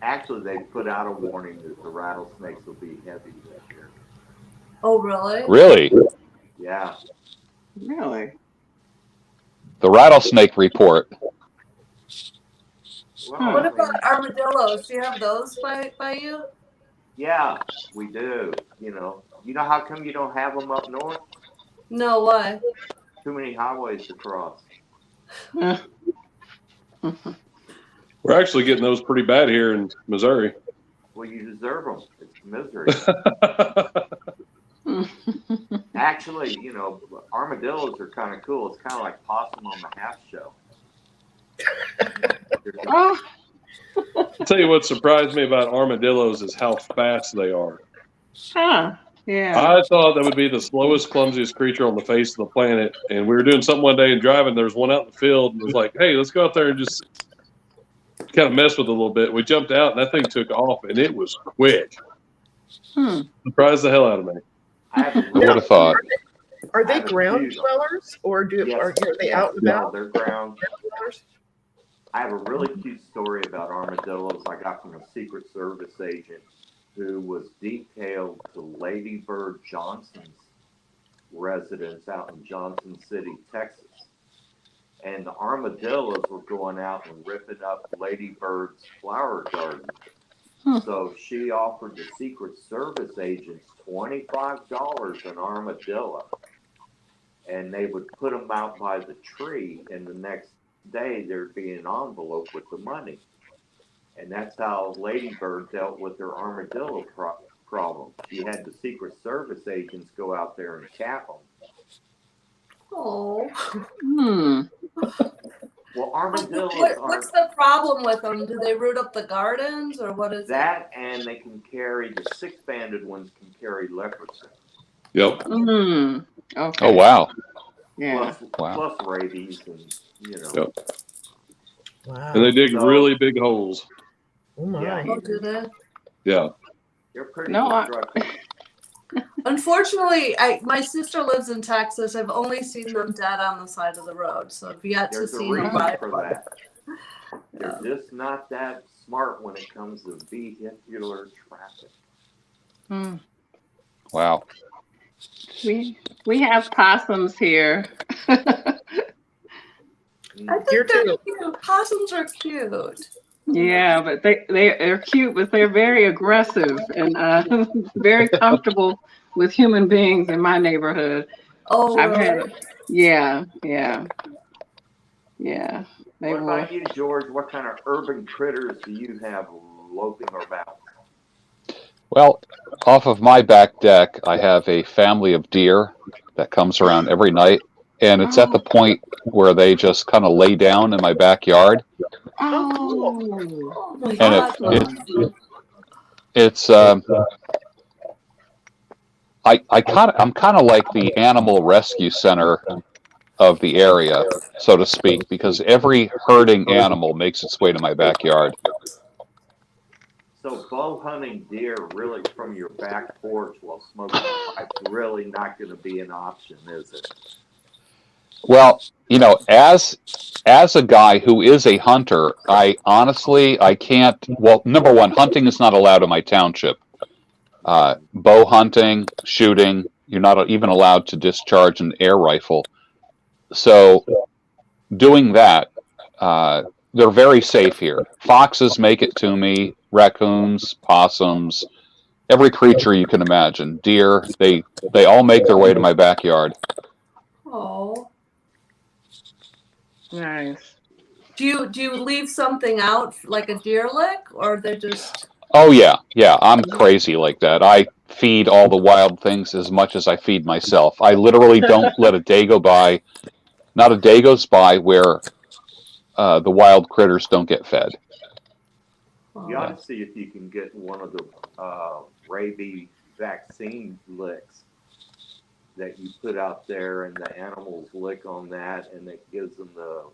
Actually, they put out a warning that the rattlesnakes will be heavy this year. Oh, really? Really? Yeah. Really? The rattlesnake report. Well, What I about mean, armadillos? Do you have those by you? yeah, we do. You know how come you don't have them up north? No, why? Too many highways to cross. We're actually getting those pretty bad here in Missouri. Well, you deserve them. It's misery. Actually, armadillos are kind of cool. It's kind of like possum on the half shell. Oh, I'll tell you what surprised me about armadillos is how fast they are. huh. Yeah. I thought that would be the slowest, clumsiest creature on the face of the planet. And we were doing something one day and driving. There was one out in the field and was like, hey, let's go out there and just kind of mess with it a little bit. We jumped out and that thing took off and it was quick. Surprised the hell out of me. I would have thought. Are they ground dwellers or are they out and No, about? they're ground. Dwellers? I have a really cute story about armadillos I got from a Secret Service agent who was detailed to Lady Bird Johnson's residence out in Johnson City, Texas. And the armadillos were going out and ripping up Lady Bird's flower garden. So she offered the Secret Service agents $25 an armadillo. And they would put them out by the tree, and the next day there'd be an envelope with the money. And that's how Lady Bird dealt with her armadillo problem. She had the Secret Service agents go out there and cap them. Oh. Well, armadillos What's the problem with them? Do they root up the gardens, or what is that? And they can carry, the six-banded ones can carry leprosy. Yep. Okay. Oh, wow. Yeah. Plus rabies and, Yep. Wow. And they dig really big holes. Oh my. Yeah. Oh, do they? Yeah. They're pretty No, destructive. Unfortunately, my sister lives in Texas. I've only seen them dead on the side of the road, so I've yet There's to a see them reason live. for that. They're just not that smart when it comes to vehicular traffic. Wow. We have possums here. I Here think they're too. cute. Possums are cute. Yeah, but they're cute, but they're very aggressive and very comfortable with human beings in my neighborhood. Oh, I've really? had, yeah. They What will. about you, George? What kind of urban critters do you have loping about? Well, off of my back deck, I have a family of deer that comes around every night. And it's at the point where they just kind of lay down in my backyard. Oh, Oh my And God. it's I'm kind of like the animal rescue center of the area, so to speak, because every herding animal makes its way to my backyard. So bow hunting deer really from your back porch while smoking a pipe really not going to be an option, is it? Well, as a guy who is a hunter, I can't. Well, number one, hunting is not allowed in my township. Bow hunting, shooting, you're not even allowed to discharge an air rifle. So doing that, they're very safe here. Foxes make it to me, raccoons, possums, every creature you can imagine, deer, they all make their way to my backyard. Oh. nice. Do you leave something out like a deer lick, or they just? Oh yeah, I'm crazy like that. I feed all the wild things as much as I feed myself. I literally don't let a day go by. Not a day goes by where the wild critters don't get fed. You ought to see if you can get one of the rabies vaccine licks that you put out there, and the animals lick on that, and it gives them the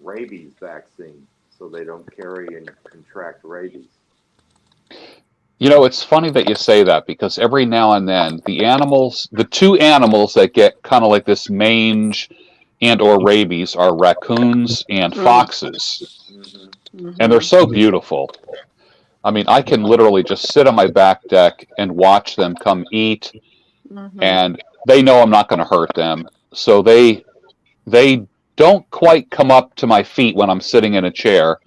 rabies vaccine so they don't carry and contract rabies. It's funny that you say that, because every now and then the two animals that get kind of like this mange and or rabies are raccoons and foxes. Mm-hmm. And they're so beautiful. I mean, I can literally just sit on my back deck and watch them come eat, and they know I'm not going to hurt them. So they don't quite come up to my feet when I'm sitting in a chair,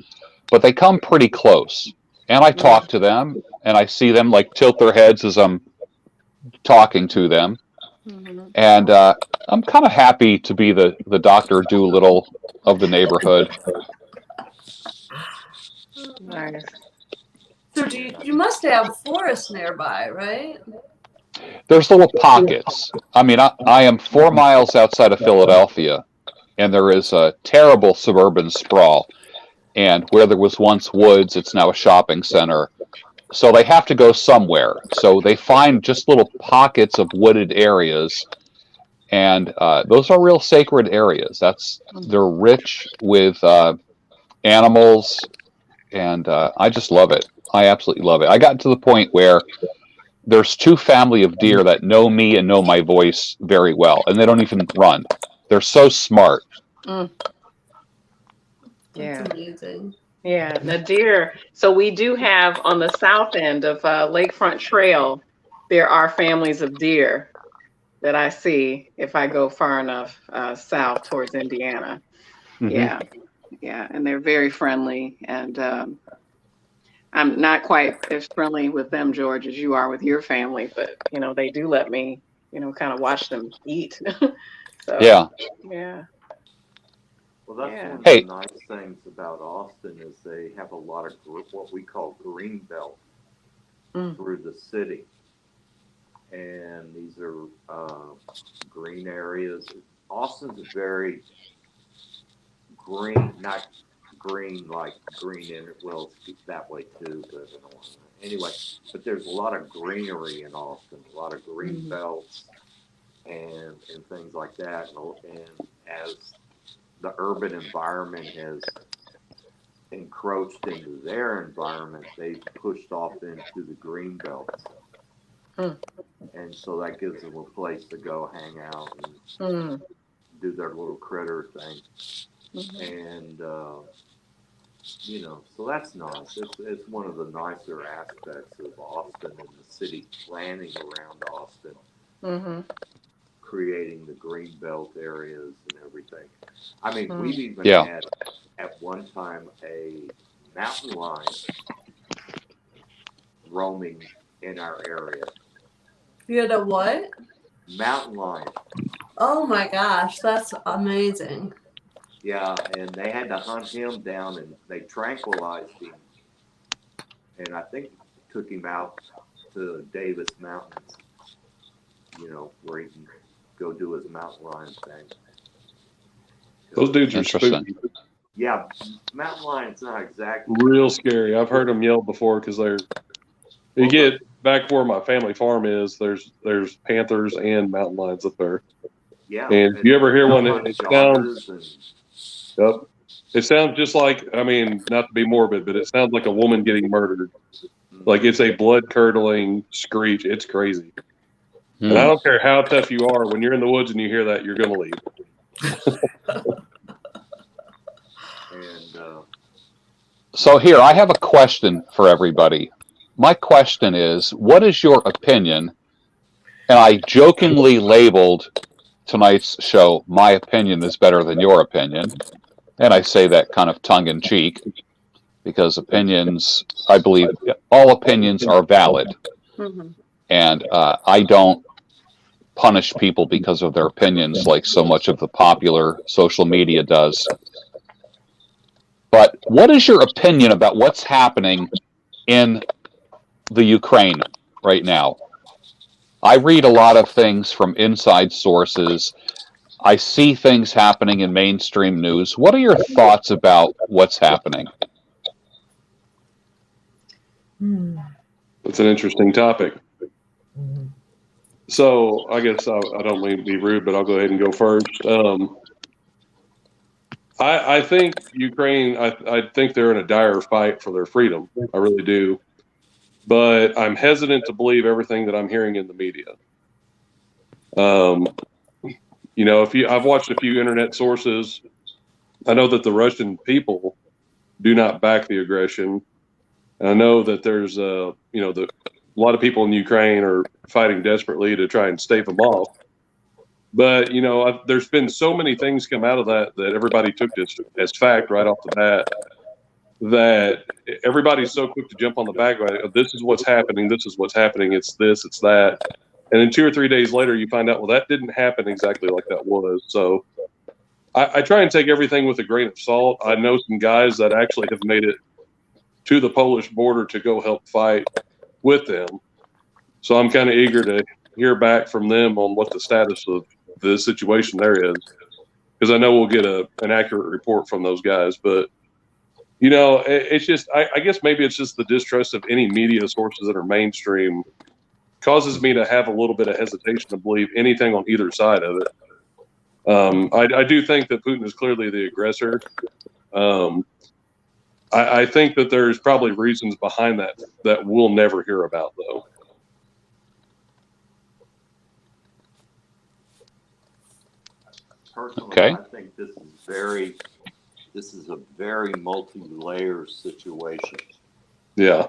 but they come pretty close. And I talk to them, and I see them like tilt their heads as I'm talking to them. And I'm kind of happy to be the Dr. Doolittle of the neighborhood. Nice. So you must have forests nearby, right? There's little pockets. I mean, I am 4 miles outside of Philadelphia, and there is a terrible suburban sprawl. And where there was once woods, it's now a shopping center. So they have to go somewhere. So they find just little pockets of wooded areas, and those are real sacred areas. They're rich with animals, and I just love it. I absolutely love it. I got to the point where there's 2 family of deer that know me and know my voice very well, and they don't even run. They're so smart. Yeah. That's amazing. Yeah, the deer. So we do have on the south end of Lakefront Trail, there are families of deer that I see if I go far enough south towards Indiana. Mm-hmm. Yeah, and they're very friendly. And I'm not quite as friendly with them, George, as you are with your family, but they do let me, kind of watch them eat. So, yeah. Well, that's Yeah. one of Hey. the nice things about Austin is they have a lot of what we call green belt through the city, and these are green areas. Austin's a very green, not green like green in it. Well, it's that way too, but I don't want to. Anyway, but there's a lot of greenery in Austin, a lot of green belts and things like that, and as the urban environment has encroached into their environment, they've pushed off into the green belts. And so that gives them a place to go hang out and do their little critter thing. And, so that's nice. It's one of the nicer aspects of Austin and the city planning around Austin. Creating the green belt areas and everything. I mean, we've even had at one time a mountain lion roaming in our area. You had a what? Mountain lion. Oh my gosh, that's amazing. Yeah, and they had to hunt him down, and they tranquilized him, and I think took him out to Davis Mountains, where he can go do his mountain lion thing. Those dudes are Interesting. spooky. Yeah, mountain lion's not exactly Real scary. I've heard them yell before because you get back where my family farm is. There's panthers and mountain lions up there. Yeah. And if you ever hear one, it sounds. And, It sounds just like, I mean, not to be morbid, but it sounds like a woman getting murdered. Like it's a blood curdling screech. It's crazy. And I don't care how tough you are, when you're in the woods and you hear that, you're going to leave. So here, I have a question for everybody. My question is, what is your opinion? And I jokingly labeled tonight's show, "My opinion is better than your opinion." And I say that kind of tongue-in-cheek, because opinions, I believe, all opinions are valid. And I don't punish people because of their opinions like so much of the popular social media does. But what is your opinion about what's happening in the Ukraine right now? I read a lot of things from inside sources. I see things happening in mainstream news. What are your thoughts about what's happening? It's an interesting topic. So I guess I don't mean to be rude, but I'll go ahead and go first. I think Ukraine, I think they're in a dire fight for their freedom. I really do. But I'm hesitant to believe everything that I'm hearing in the media. I've watched a few internet sources. I know that the Russian people do not back the aggression. And I know that there's, a lot of people in Ukraine are fighting desperately to try and stave them off. But, there's been so many things come out of that everybody took this as fact right off the bat. that everybody's so quick to jump on the bandwagon. This is what's happening. This is what's happening. It's this, it's that. And then 2 or 3 days later, you find out, well, that didn't happen exactly like that was. So I try and take everything with a grain of salt. I know some guys that actually have made it to the Polish border to go help fight with them. So I'm kind of eager to hear back from them on what the status of the situation there is, because I know we'll get an accurate report from those guys. But you know, it's just I guess maybe it's just the distrust of any media sources that are mainstream causes me to have a little bit of hesitation to believe anything on either side of it. I do think that Putin is clearly the aggressor. I think that there's probably reasons behind that that we'll never hear about, though. Personally, Okay. I think this is a very multi-layer situation. Yeah.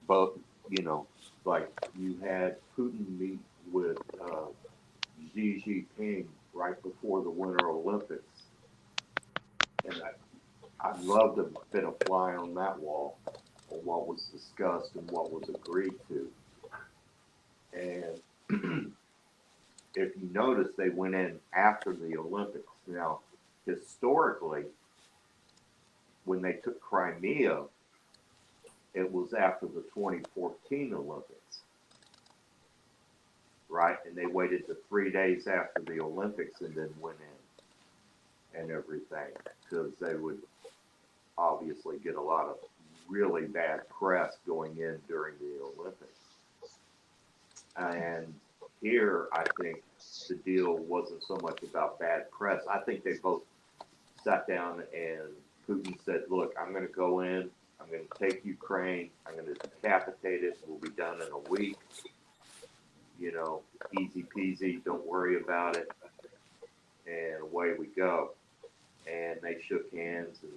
But, you know, like you had Putin meet with Xi Jinping right before the Winter Olympics. And I'd love to have been a fly on that wall on what was discussed and what was agreed to. And if you notice, they went in after the Olympics. Now, historically, when they took Crimea, it was after the 2014 Olympics, right? And they waited to 3 days after the Olympics and then went in and everything, because they would obviously get a lot of really bad press going in during the Olympics. And here, I think the deal wasn't so much about bad press. I think they both sat down and Putin said, look, I'm going to go in, I'm going to take Ukraine, I'm going to decapitate it, we'll be done in a week. You know, easy peasy, don't worry about it. And away we go. And they shook hands, and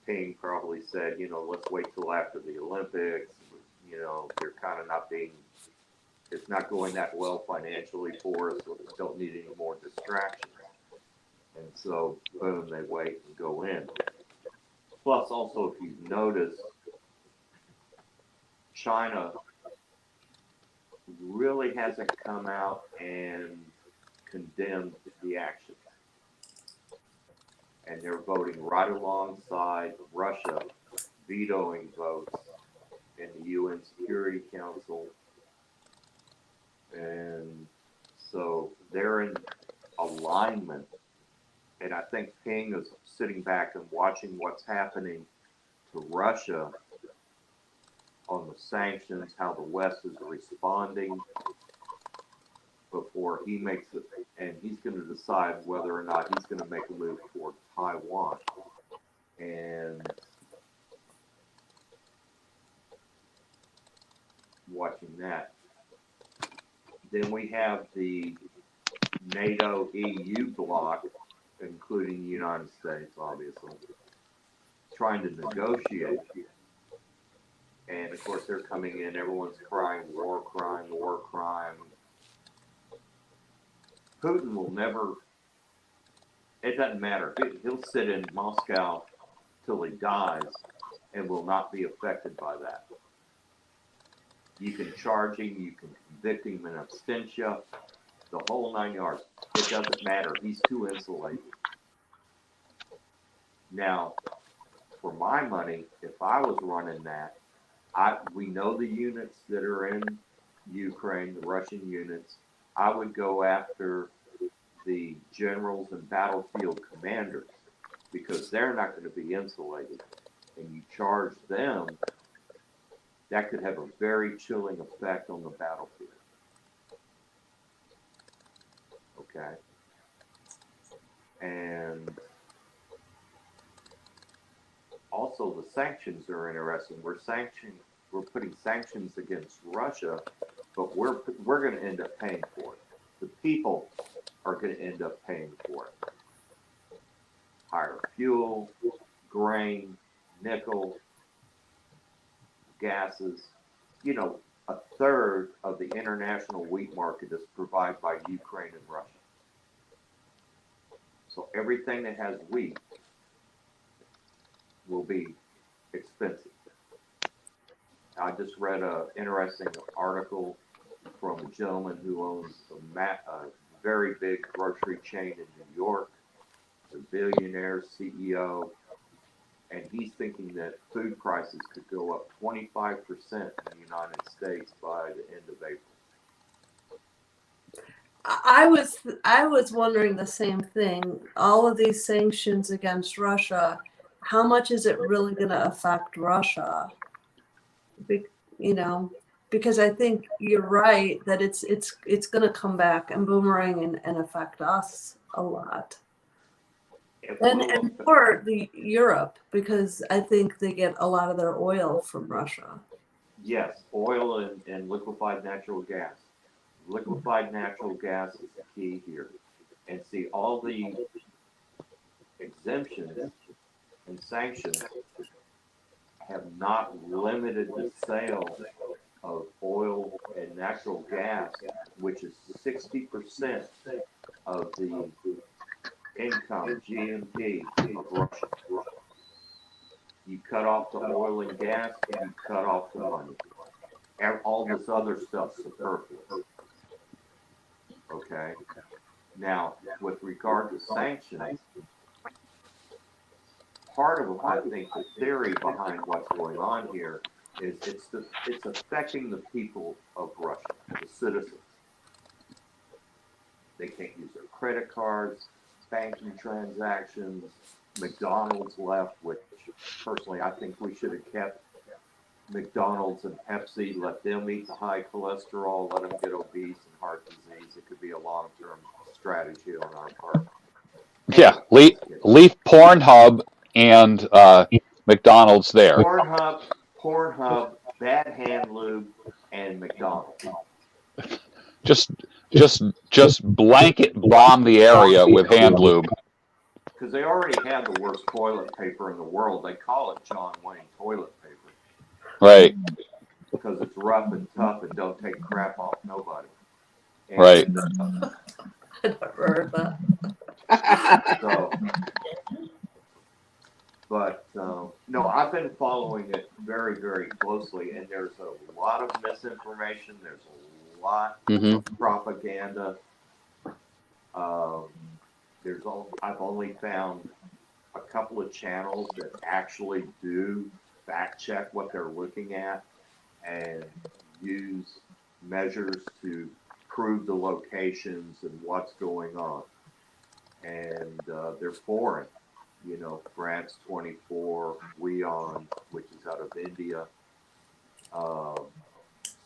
Ping probably said, you know, let's wait till after the Olympics. You know, they're kind of not being, it's not going that well financially for us, so we don't need any more distractions. And so, boom, they wait and go in. Plus, also, if you've noticed, China really hasn't come out and condemned the action. And they're voting right alongside Russia, vetoing votes in the UN Security Council. And so they're in alignment. And I think Ping is sitting back and watching what's happening to Russia on the sanctions, how the West is responding before he makes it. And he's going to decide whether or not he's going to make a move toward Taiwan. And watching that. Then we have the NATO EU bloc, including the United States, obviously, trying to negotiate. And of course, they're coming in, everyone's crying war crime, war crime. Putin will never, it doesn't matter. He'll sit in Moscow till he dies and will not be affected by that. You can charge him, you can convict him in absentia, the whole 9 yards. It doesn't matter. He's too insulated. Now, for my money, if I was running that, we know the units that are in Ukraine, the Russian units. I would go after the generals and battlefield commanders because they're not going to be insulated. And you charge them, that could have a very chilling effect on the battlefield. Okay. And also the sanctions are interesting. We're putting sanctions against Russia, but we're going to end up paying for it. The people are going to end up paying for it. Higher fuel, grain, nickel, gases. You know, a third of the international wheat market is provided by Ukraine and Russia. So everything that has wheat will be expensive. I just read an interesting article from a gentleman who owns a very big grocery chain in New York, a billionaire CEO, and he's thinking that food prices could go up 25% in the United States by the end of April. I was wondering the same thing. All of these sanctions against Russia, how much is it really going to affect Russia? Because I think you're right that it's going to come back and boomerang and affect us a lot. And more the Europe, because I think they get a lot of their oil from Russia. Yes, oil and liquefied natural gas. Liquefied natural gas is the key here. And see, all the exemptions and sanctions have not limited the sale of oil and natural gas, which is 60% of the income, GNP of Russia. You cut off the oil and gas, and you cut off the money. All this other stuff's superfluous. Okay? Now, with regard to sanctions, part of, I think, the theory behind what's going on here is it's affecting the people of Russia, the citizens. They can't use their credit cards, banking transactions. McDonald's left, which personally I think we should have kept McDonald's and Pepsi, let them eat the high cholesterol, let them get obese and heart disease. It could be a long-term strategy on our part. Yeah, leave Pornhub and McDonald's there. Pornhub, Bad Hand Lube, and McDonald's. Just blanket bomb the area with hand lube. Because they already have the worst toilet paper in the world. They call it John Wayne toilet paper. Right. Because it's rough and tough and don't take crap off nobody. And, right. I never heard that. So, but no, I've been following it very, very closely, and there's a lot of misinformation. There's a lot of propaganda. I've only found a couple of channels that actually do fact check what they're looking at and use measures to prove the locations and what's going on. And they're foreign, France 24, WEON, which is out of India.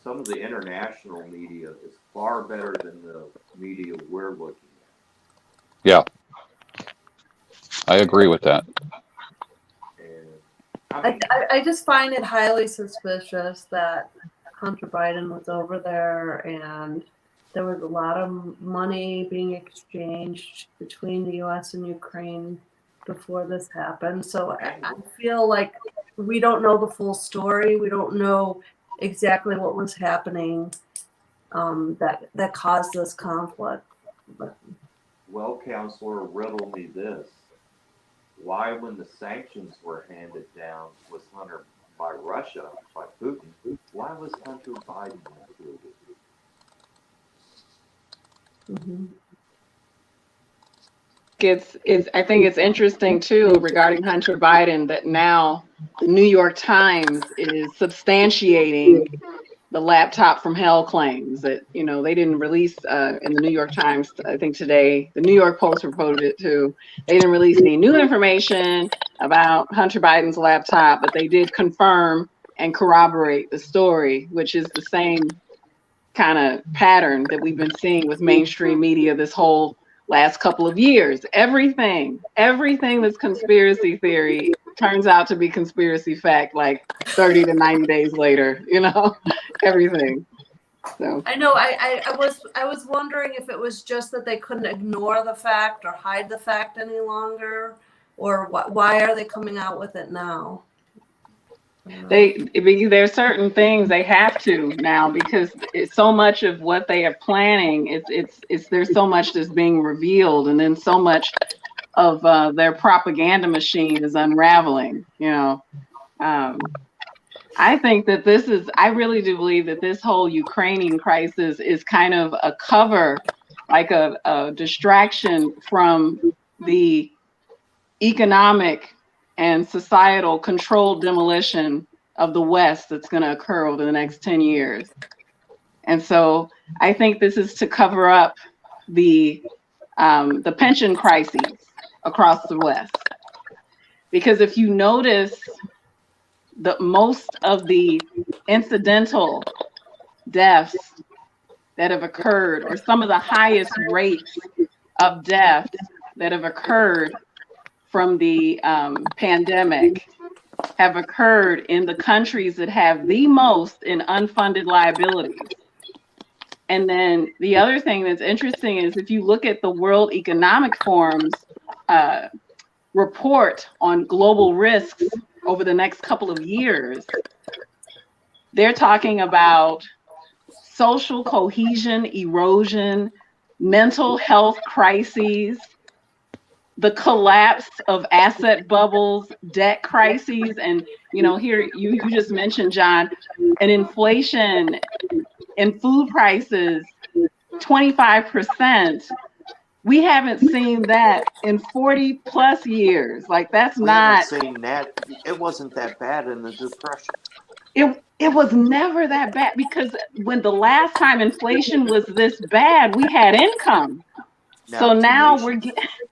Some of the international media is far better than the media we're looking at. Yeah, I agree with that. And I just find it highly suspicious that Hunter Biden was over there and there was a lot of money being exchanged between the U.S. and Ukraine before this happened. So I feel like we don't know the full story. We don't know exactly what was happening that caused this conflict. well, counselor, riddle me this. Why, when the sanctions were handed down, was Hunter by Russia, by Putin, why was Hunter Biden included? Mm-hmm. I think it's interesting too regarding Hunter Biden that now the New York Times is substantiating the laptop from hell claims that, they didn't release in the New York Times, I think today, the New York Post reported it too. They didn't release any new information about Hunter Biden's laptop, but they did confirm and corroborate the story, which is the same kind of pattern that we've been seeing with mainstream media this whole last couple of years. Everything that's conspiracy theory turns out to be conspiracy fact like 30 to 90 days later, everything. So I know I was wondering if it was just that they couldn't ignore the fact or hide the fact any longer, or why are they coming out with it now? There's certain things they have to now because it's so much of what they are planning. There's so much that's being revealed, and then so much of their propaganda machine is unraveling. I think that I really do believe that this whole Ukrainian crisis is kind of a cover, like a distraction from the economic and societal controlled demolition of the West that's going to occur over the next 10 years. And so I think this is to cover up the pension crises across the West. Because if you notice, most of the incidental deaths that have occurred, or some of the highest rates of death that have occurred from the pandemic, have occurred in the countries that have the most in unfunded liabilities. And then the other thing that's interesting is if you look at the World Economic Forum's report on global risks over the next couple of years, they're talking about social cohesion erosion, mental health crises, the collapse of asset bubbles, debt crises, and here you just mentioned, John, an inflation in food prices, 25%. We haven't seen that in 40 plus years. Like that's We not. haven't seen that. It wasn't that bad in the Depression. It was never that bad, because when the last time inflation was this bad, we had income. So now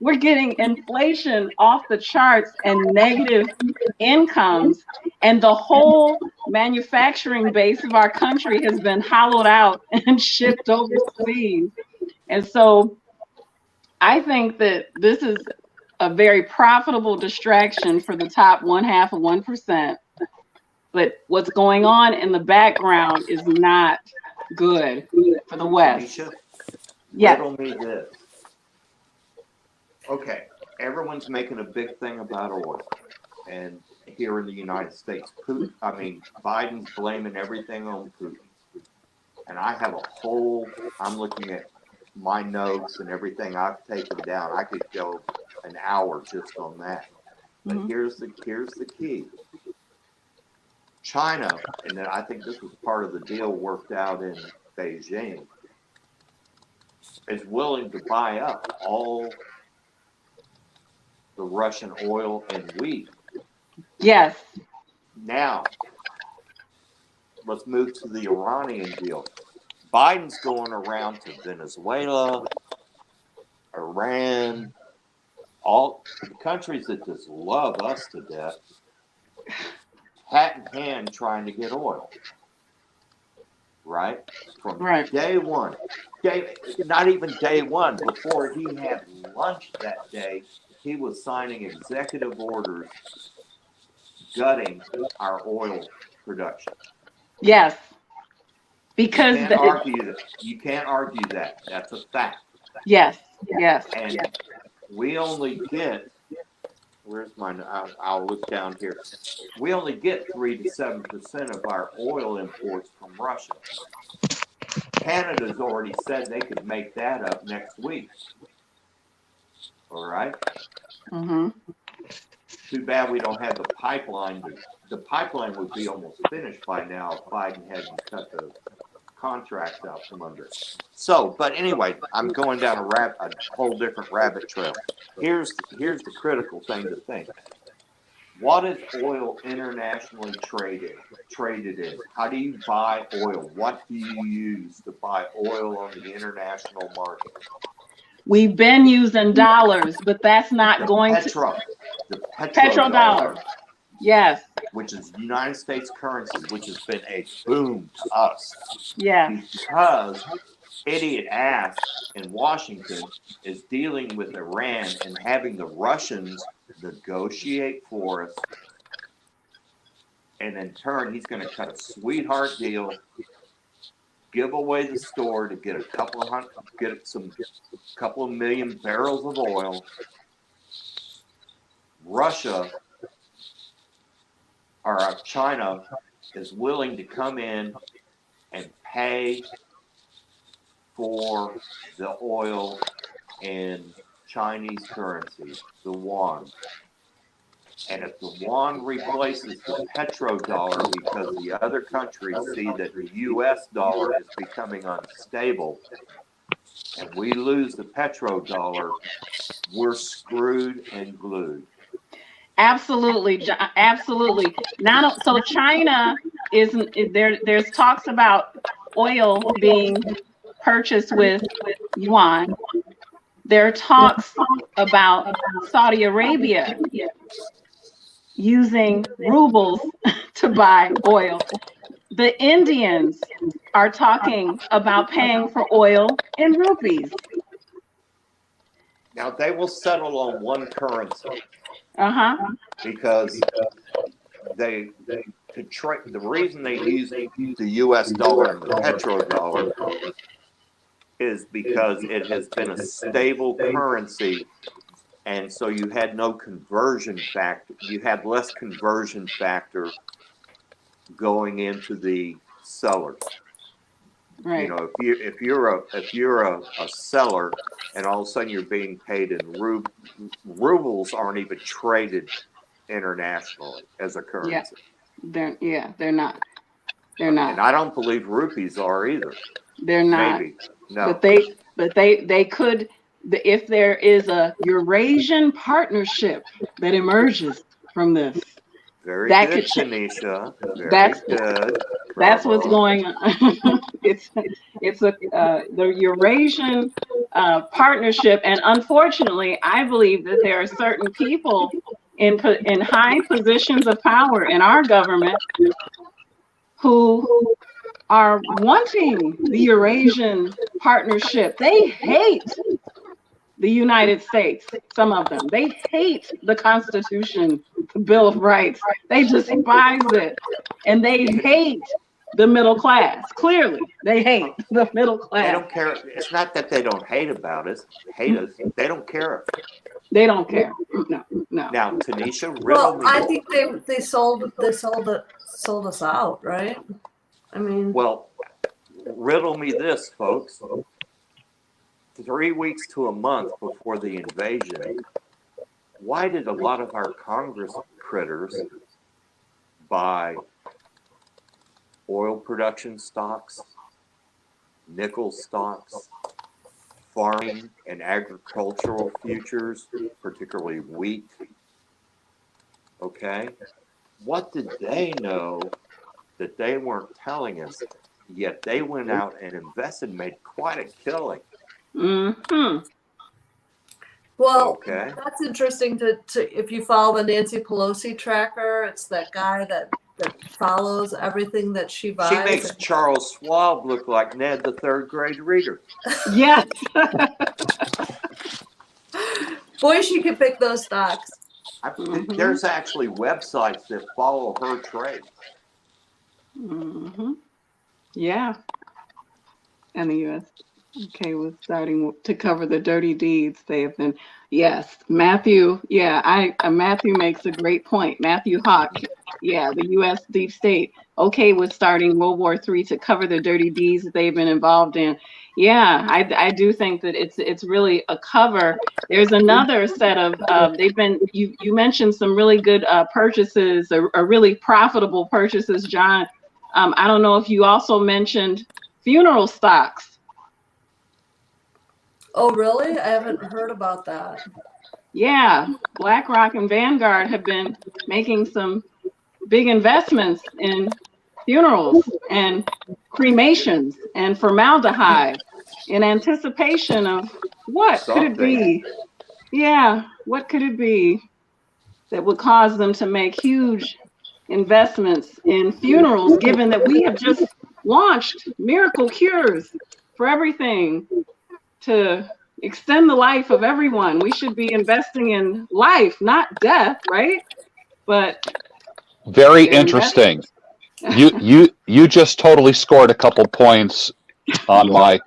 we're getting inflation off the charts and negative incomes, and the whole manufacturing base of our country has been hollowed out and shipped overseas. And so I think that this is a very profitable distraction for the top 1/2 of 1%. But what's going on in the background is not good for the West. Misha, Yeah. riddle me this. Okay, everyone's making a big thing about oil, and here in the United States, Biden's blaming everything on Putin. And I have I'm looking at my notes and everything I've taken down. I could go an hour just on that. But here's the key. China, and then I think this was part of the deal worked out in Beijing, is willing to buy up all the Russian oil and wheat. Yes. Now, let's move to the Iranian deal. Biden's going around to Venezuela, Iran, all the countries that just love us to death, hat in hand trying to get oil. Right? From day one. Not even day one. Before he had lunch that day, he was signing executive orders gutting our oil production. Yes. Because you can't argue that. That's a fact. Yes. Yes. And we only get, I'll look down here. We only get 3 to 7% of our oil imports from Russia. Canada's already said they could make that up next week. All right? Too bad we don't have the pipeline. The pipeline would be almost finished by now if Biden hadn't cut the contracts out from under it. So, but anyway, I'm going down a whole different rabbit trail. Here's the critical thing to think. What is oil internationally traded in? How do you buy oil? What do you use to buy oil on the international market? We've been using dollars, but that's not going to. The petrodollar. Yes. Which is United States currency, which has been a boom to us. Yeah. Because idiot ass in Washington is dealing with Iran and having the Russians negotiate for us. And in turn, he's going to cut a sweetheart deal, give away the store to get a couple of million barrels of oil. China is willing to come in and pay for the oil in Chinese currency, the yuan. And if the yuan replaces the petrodollar because the other countries see that the US dollar is becoming unstable, and we lose the petrodollar, we're screwed and glued. Absolutely, absolutely. Now, so China isn't there. There's talks about oil being purchased with yuan. There are talks about Saudi Arabia using rubles to buy oil. The Indians are talking about paying for oil in rupees. Now they will settle on one currency. Because the reason they use the US dollar and the petrodollar is because it has been a stable currency, and so you had no conversion factor. You had less conversion factor going into the sellers. Right. You know, if you're a seller, and all of a sudden you're being paid in rubles aren't even traded internationally as a currency. They're not. They're not. And I don't believe rupees are either. They're not. Maybe. No. But they could, if there is a Eurasian partnership that emerges from this. Very that good, could Tanisha. That's good. That's what's going on. it's the Eurasian partnership, and unfortunately, I believe that there are certain people in high positions of power in our government who are wanting the Eurasian partnership. They hate the United States, some of them. They hate the Constitution, the Bill of Rights. They despise it. And they hate the middle class. Clearly, they hate the middle class. They don't care. It's not that they don't hate about us. Hate us. They don't care. They don't care. No. Now, Tanisha, well, I think they sold us out, right? I mean, well, riddle me this, folks. 3 weeks to a month before the invasion, why did a lot of our Congress critters buy oil production stocks, nickel stocks, farming and agricultural futures, particularly wheat? Okay. What did they know that they weren't telling us? Yet they went out and invested, made quite a killing. Mm-hmm. well, Okay. that's interesting to if you follow the Nancy Pelosi tracker, it's that guy that follows everything that she buys. She makes Charles Schwab look like Ned, the third grade reader. Yes. Boy, she could pick those stocks. There's actually websites that follow her trade. Mm-hmm. Yeah. And the U.S. Okay, was starting to cover the dirty deeds they have been. Yes, Matthew. Yeah, Matthew makes a great point. Matthew Hawk. Yeah, the U.S. deep state. Okay, was starting World War III to cover the dirty deeds that they've been involved in. Yeah, I do think that it's really a cover. There's another set of you mentioned some really good purchases, or really profitable purchases, John. I don't know if you also mentioned funeral stocks. Oh, really? I haven't heard about that. Yeah, BlackRock and Vanguard have been making some big investments in funerals and cremations and formaldehyde in anticipation of what could it be? Yeah, what could it be that would cause them to make huge investments in funerals, given that we have just launched miracle cures for everything to extend the life of everyone? We should be investing in life, not death, right? But very interesting. You just totally scored a couple points on my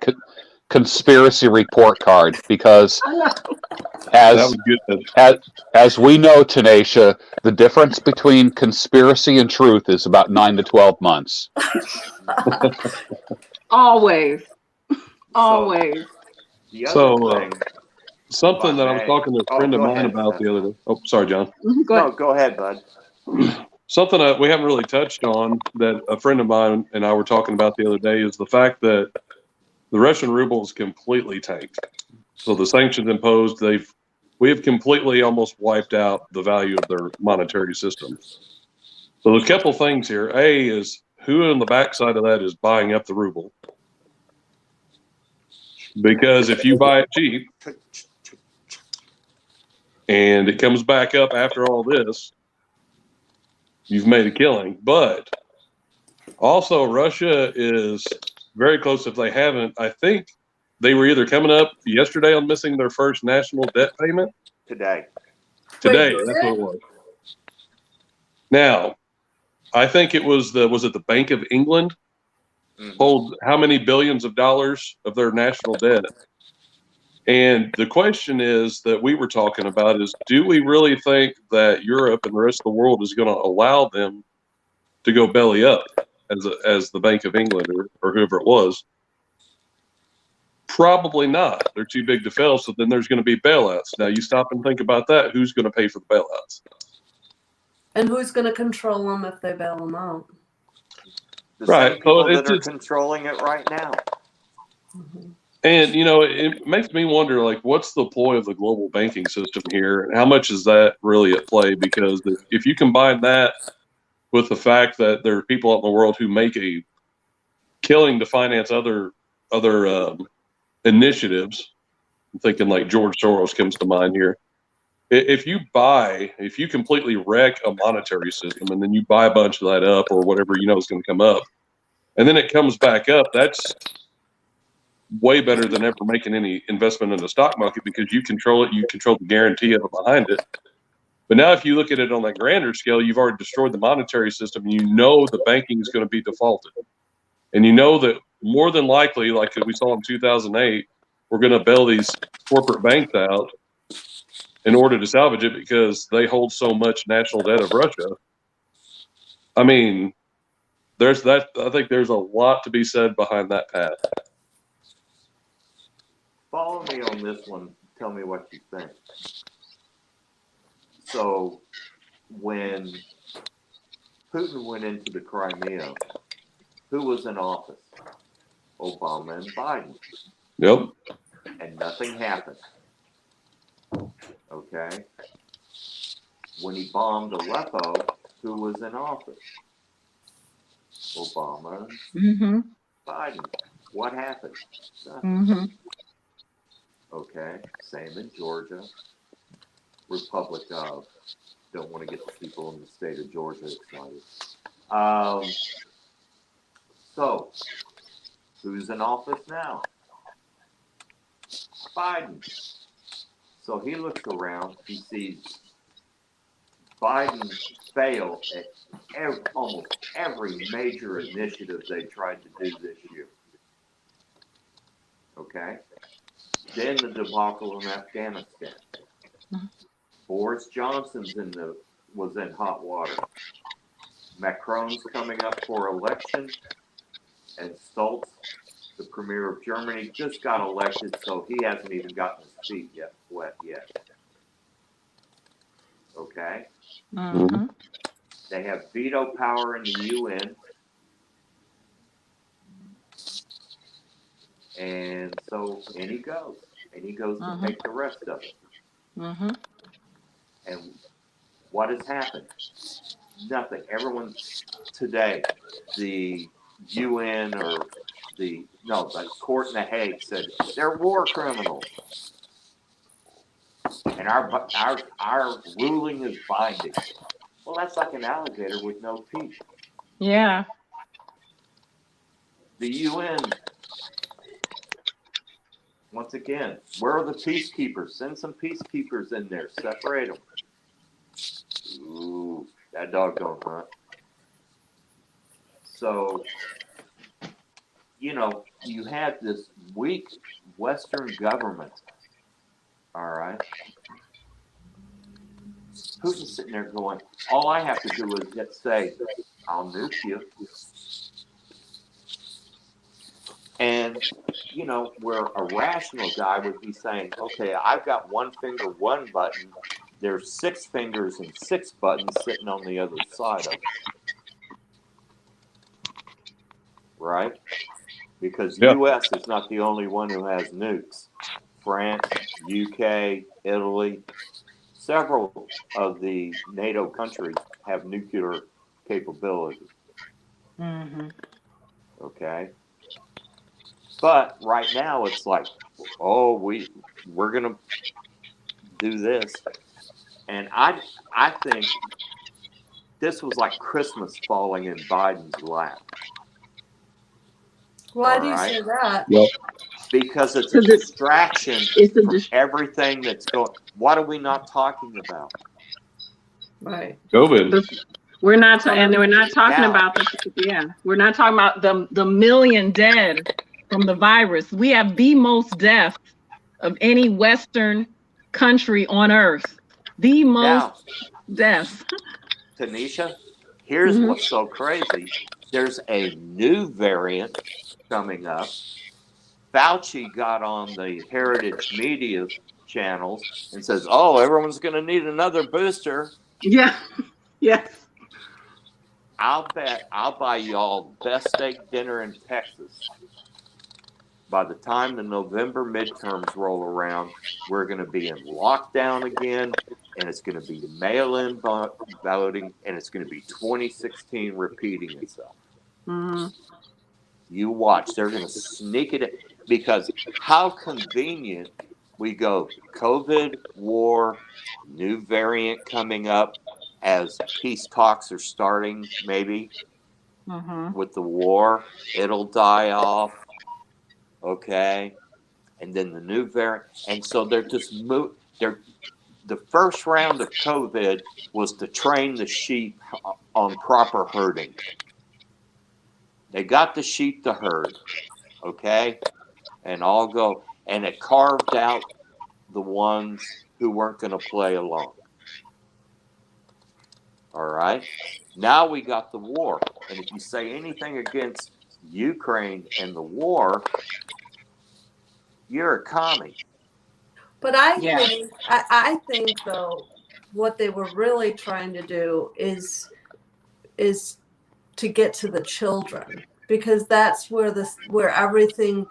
conspiracy report card, because as we know, Tanisha, the difference between conspiracy and truth is about 9 to 12 months. Always. The other thing, something that I was talking to a friend of go mine ahead, about Seth. the other day. Oh, sorry, John. Go No, ahead. go ahead, bud. Something that we haven't really touched on that a friend of mine and I were talking about the other day is the fact that the Russian ruble is completely tanked. So the sanctions imposed, we have completely almost wiped out the value of their monetary system. So there's a couple things here. A is who on the backside of that is buying up the ruble? Because if you buy it cheap and it comes back up after all this, you've made a killing. But also, Russia is very close. If they haven't, I think they were either coming up yesterday on missing their first national debt payment. Today. Today, Wait, that's what it was. Now, I think it was the Bank of England hold how many billions of dollars of their national debt? And the question is that we were talking about is, do we really think that Europe and the rest of the world is going to allow them to go belly up as the Bank of England or whoever it was? Probably not. They're too big to fail. So then there's going to be bailouts. Now you stop and think about that. Who's going to pay for the bailouts? And who's going to control them if they bail them out? The Right. same people So that are controlling it right now. And, it makes me wonder, like, what's the ploy of the global banking system here? And how much is that really at play? Because if you combine that with the fact that there are people out in the world who make a killing to finance other initiatives, I'm thinking like George Soros comes to mind here. If you completely wreck a monetary system and then you buy a bunch of that up or whatever is going to come up, and then it comes back up, that's way better than ever making any investment in the stock market because you control it, you control the guarantee of it behind it. But now if you look at it on that grander scale, you've already destroyed the monetary system. The banking is going to be defaulted. And that more than likely, like we saw in 2008, we're going to bail these corporate banks out in order to salvage it because they hold so much national debt of Russia. I mean, I think there's a lot to be said behind that path. Follow me on this one. Tell me what you think. So, when Putin went into the Crimea, who was in office? Obama and Biden. Yep. And nothing happened. Okay? When he bombed Aleppo, who was in office? Obama and Biden. What happened? Nothing. Okay? Same in Georgia. Republic of. Don't want to get the people in the state of Georgia excited. So, who's in office now? Biden. So he looks around, he sees Biden fail at almost every major initiative they tried to do this year. Okay? Then the debacle in Afghanistan. Boris Johnson's was in hot water. Macron's coming up for election, and Stolz, the premier of Germany, just got elected, so he hasn't even gotten his feet wet yet. Okay? They have veto power in the UN. And so in he goes. And he goes to take the rest of it. And what has happened? Nothing. Everyone today, the UN or the court in The Hague said they're war criminals. And our ruling is binding. Well, that's like an alligator with no teeth. Yeah. The UN, once again, where are the peacekeepers? Send some peacekeepers in there. Separate them. Ooh, that dog don't hunt. So, you had this weak Western government. All right. Putin's sitting there going, all I have to do is just say, I'll nuke you. And, you know, where a rational guy would be saying, okay, I've got one finger, one button. There's 6 fingers and 6 buttons sitting on the other side of it. Right? Because Yeah. U.S. is not the only one who has nukes. France, UK, Italy, several of the NATO countries have nuclear capability. Mm-hmm. Okay? But right now it's like, oh, we're gonna do this. And I think this was like Christmas falling in Biden's lap. Why All do you right? say that? Yep. Because it's a distraction It's a from everything that's going. What are we not talking about? Right. COVID. We're not, and we're not talking Now- about we're not talking about the million dead from the virus. We have the most deaths of any Western country on earth. The most deaths. Tanisha, here's Mhm. what's so crazy. There's a new variant coming up. Fauci got on the Heritage Media channels and says, oh, everyone's going to need another booster. Yeah. Yes. I'll bet I'll buy y'all best steak dinner in Texas. By the time the November midterms roll around, we're going to be in lockdown again, and it's going to be mail-in voting, and it's going to be 2016 repeating itself. Mm-hmm. You watch. They're going to sneak it in. Because how convenient we go COVID, war, new variant coming up as peace talks are starting, maybe Mm-hmm. with the war, it'll die off. Okay. And then the new variant. And so they're just the first round of COVID was to train the sheep on proper herding. They got the sheep to herd. Okay. And all go. And it carved out the ones who weren't going to play along. All right. Now we got the war. And if you say anything against Ukraine and the war, you're a commie. But I Yeah. think though, what they were really trying to do is to get to the children, because that's where everything,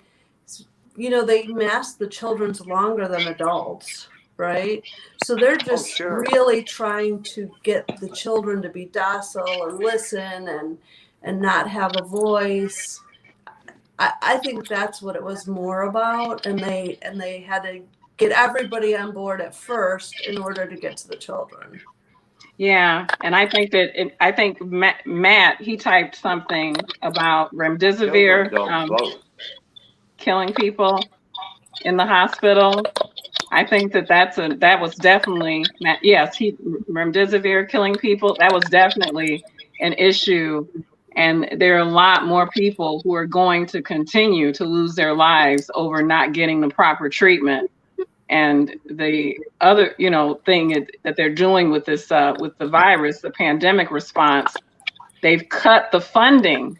they mask the children's longer than adults, right? So they're just sure. really trying to get the children to be docile and listen and not have a voice. I think that's what it was more about, and they had to get everybody on board at first in order to get to the children. Yeah, and I think Matt he typed something about remdesivir Children don't vote. killing people in the hospital. I think that was definitely yes, remdesivir killing people. That was definitely an issue, and there are a lot more people who are going to continue to lose their lives over not getting the proper treatment. And the other, thing that they're doing with this, with the virus, the pandemic response, they've cut the funding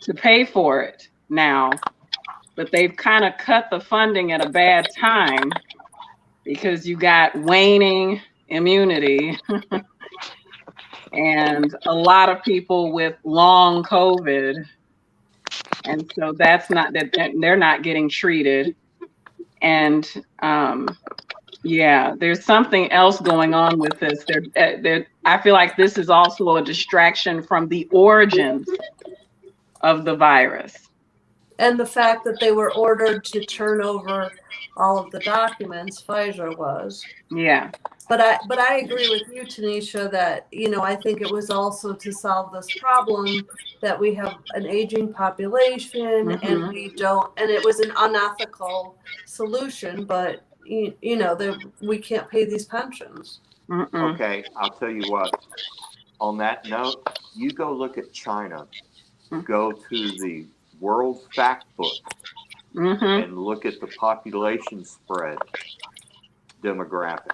to pay for it now, but they've kind of cut the funding at a bad time because you got waning immunity and a lot of people with long COVID. And so that's not that they're not getting treated. And, yeah, there's something else going on with this. I feel like this is also a distraction from the origins of the virus. And the fact that they were ordered to turn over all of the documents, Pfizer was. Yeah. But I agree with you, Tanisha, that, I think it was also to solve this problem that we have an aging population and we don't, and it was an unethical solution, but we can't pay these pensions. Okay, I'll tell you what. On that note, you go look at China. Go to the World Fact Book and look at the population spread demographic.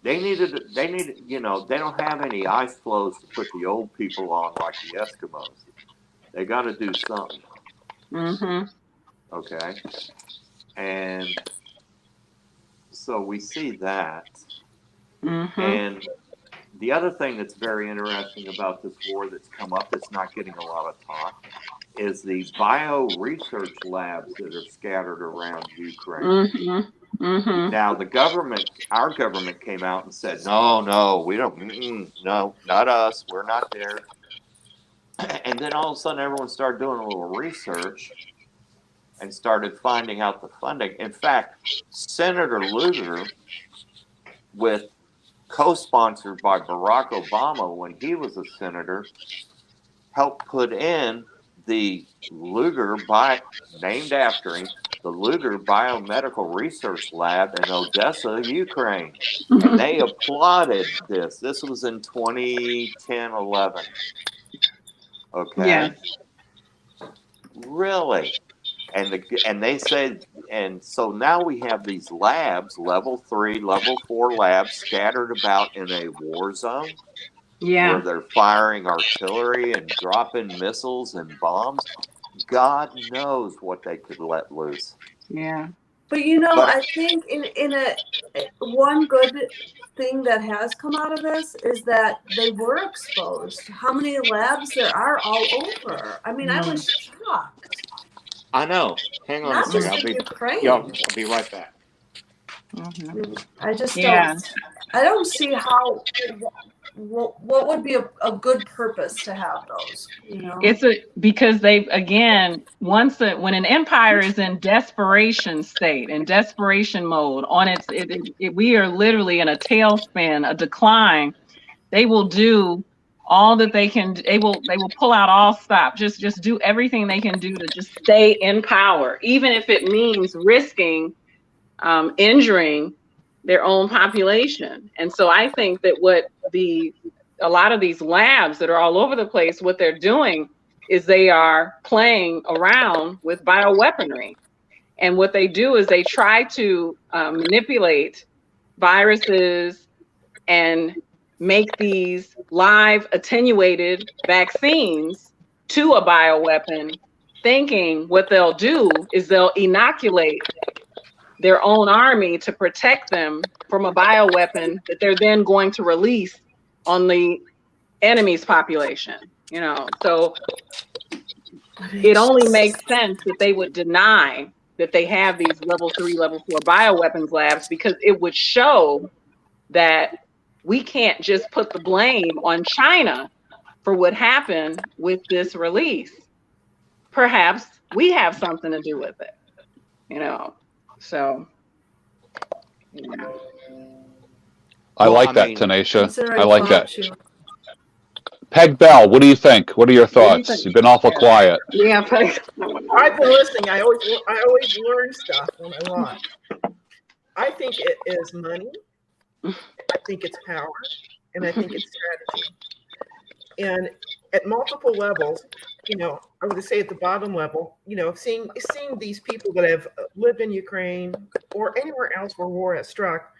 They needed, they don't have any ice floes to put the old people on like the Eskimos. They got to do something. Mm-hmm. Okay. And so we see that. Mm-hmm. And the other thing that's very interesting about this war that's come up that's not getting a lot of talk is the bio research labs that are scattered around Ukraine. Mm-hmm. Mm-hmm. Now, our government came out and said, no, we don't, no, not us, we're not there. And then all of a sudden, everyone started doing a little research and started finding out the funding. In fact, Senator Lugar, with co-sponsored by Barack Obama when he was a senator, helped put in the Lugar, named after him, the Lugar Biomedical Research Lab in Odessa, Ukraine. And they applauded this. This was in 2010-11. Okay? Yeah. Really? And they said, and so now we have these labs, level 3, level 4 labs scattered about in a war zone Yeah. where they're firing artillery and dropping missiles and bombs. God knows what they could let loose. Yeah. But you know, But- I think in one good thing that has come out of this is that they were exposed. How many labs there are all over? I mean, I was shocked. I know. Hang on a Not second. just I'll in be, Ukraine. yeah, I'll be right back. Mm-hmm. I just Yeah. I don't see how what would be a good purpose to have those, you know? Because they, again, when an empire is in desperation state, in desperation mode, we are literally in a tailspin, a decline. They will do all that they can. They will pull out all stop. Just do everything they can do to just stay in power, even if it means risking injuring their own population. And so I think that a lot of these labs that are all over the place, what they're doing is they are playing around with bioweaponry. And what they do is they try to manipulate viruses and make these live attenuated vaccines to a bioweapon, thinking what they'll do is they'll inoculate their own army to protect them from a bioweapon that they're then going to release on the enemy's population. You know, so it only makes sense that they would deny that they have these level 3, level 4 bioweapons labs, because it would show that we can't just put the blame on China for what happened with this release. Perhaps we have something to do with it, you know. So, yeah. I Well, like I that, mean, Tanisha. Considering I like that. Fauci. Peg Bell, what do you think? What are your What do you thoughts? think? You've been awful quiet. Yeah, I've been listening. I always learn stuff when I watch. I think it is money. I think it's power, and I think it's strategy. And at multiple levels, you know, I would say at the bottom level, you know, seeing these people that have lived in Ukraine or anywhere else where war has struck,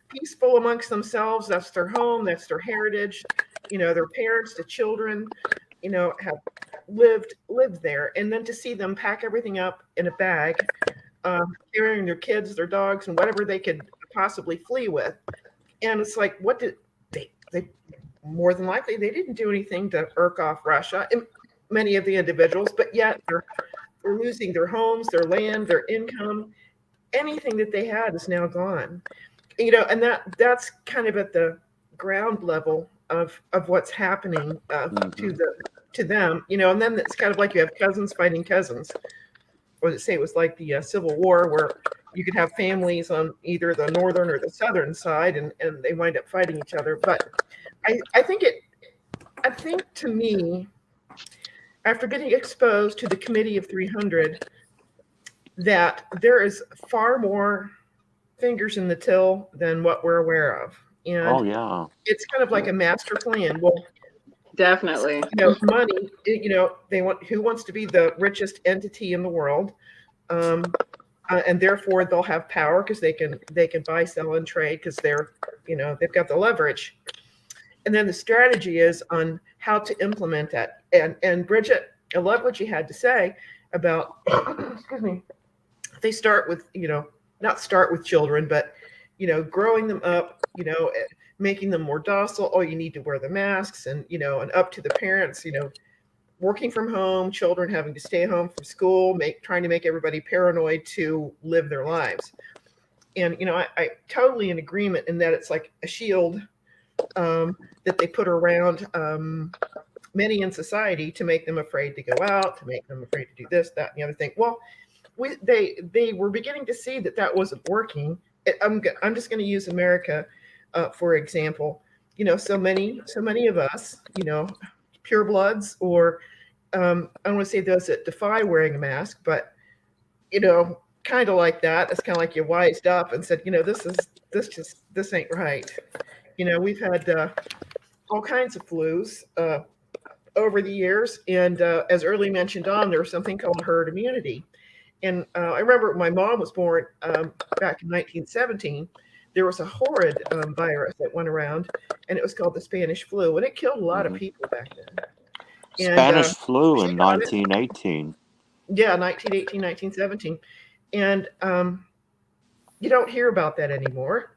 peaceful amongst themselves. That's their home. That's their heritage. You know, their parents, the children, you know, have lived there. And then to see them pack everything up in a bag, carrying their kids, their dogs, and whatever they could possibly flee with. And it's like, what did they more than likely, they didn't do anything to irk off Russia, and many of the individuals, but yet they're losing their homes, their land, their income. Anything that they had is now gone. You know, and that's kind of at the ground level of what's happening to them. You know, and then it's kind of like you have cousins fighting cousins. Or say it was like the Civil War, where you could have families on either the northern or the southern side, and they wind up fighting each other. But I think to me, after getting exposed to the Committee of 300, that there is far more fingers in the till than what we're aware of. And yeah. it's kind of like a master plan. Well, definitely. you know, money, you know, who wants to be the richest entity in the world, and therefore they'll have power because they can buy, sell, and trade because they've got the leverage. And then the strategy is on how to implement that. And Bridget I love what you had to say about, excuse me, they start with, not start with children, but, growing them up, making them more docile. Oh, you need to wear the masks and, and up to the parents, working from home, children having to stay home from school, trying to make everybody paranoid to live their lives. And, I totally in agreement in that it's like a shield that they put around many in society to make them afraid to go out, to make them afraid to do this, that, and the other thing. Well, they were beginning to see that wasn't working. I'm just going to use America for example. So many of us, purebloods, or I don't want to say those that defy wearing a mask, but kind of like that. It's kind of like you wised up and said, this ain't right. We've had all kinds of flus over the years, and as early mentioned on, there was something called herd immunity. And I remember when my mom was born back in 1917, there was a horrid virus that went around, and it was called the Spanish flu, and it killed a lot of people back then. And, Spanish flu in she got it. 1918. Yeah, 1918, 1917. And you don't hear about that anymore.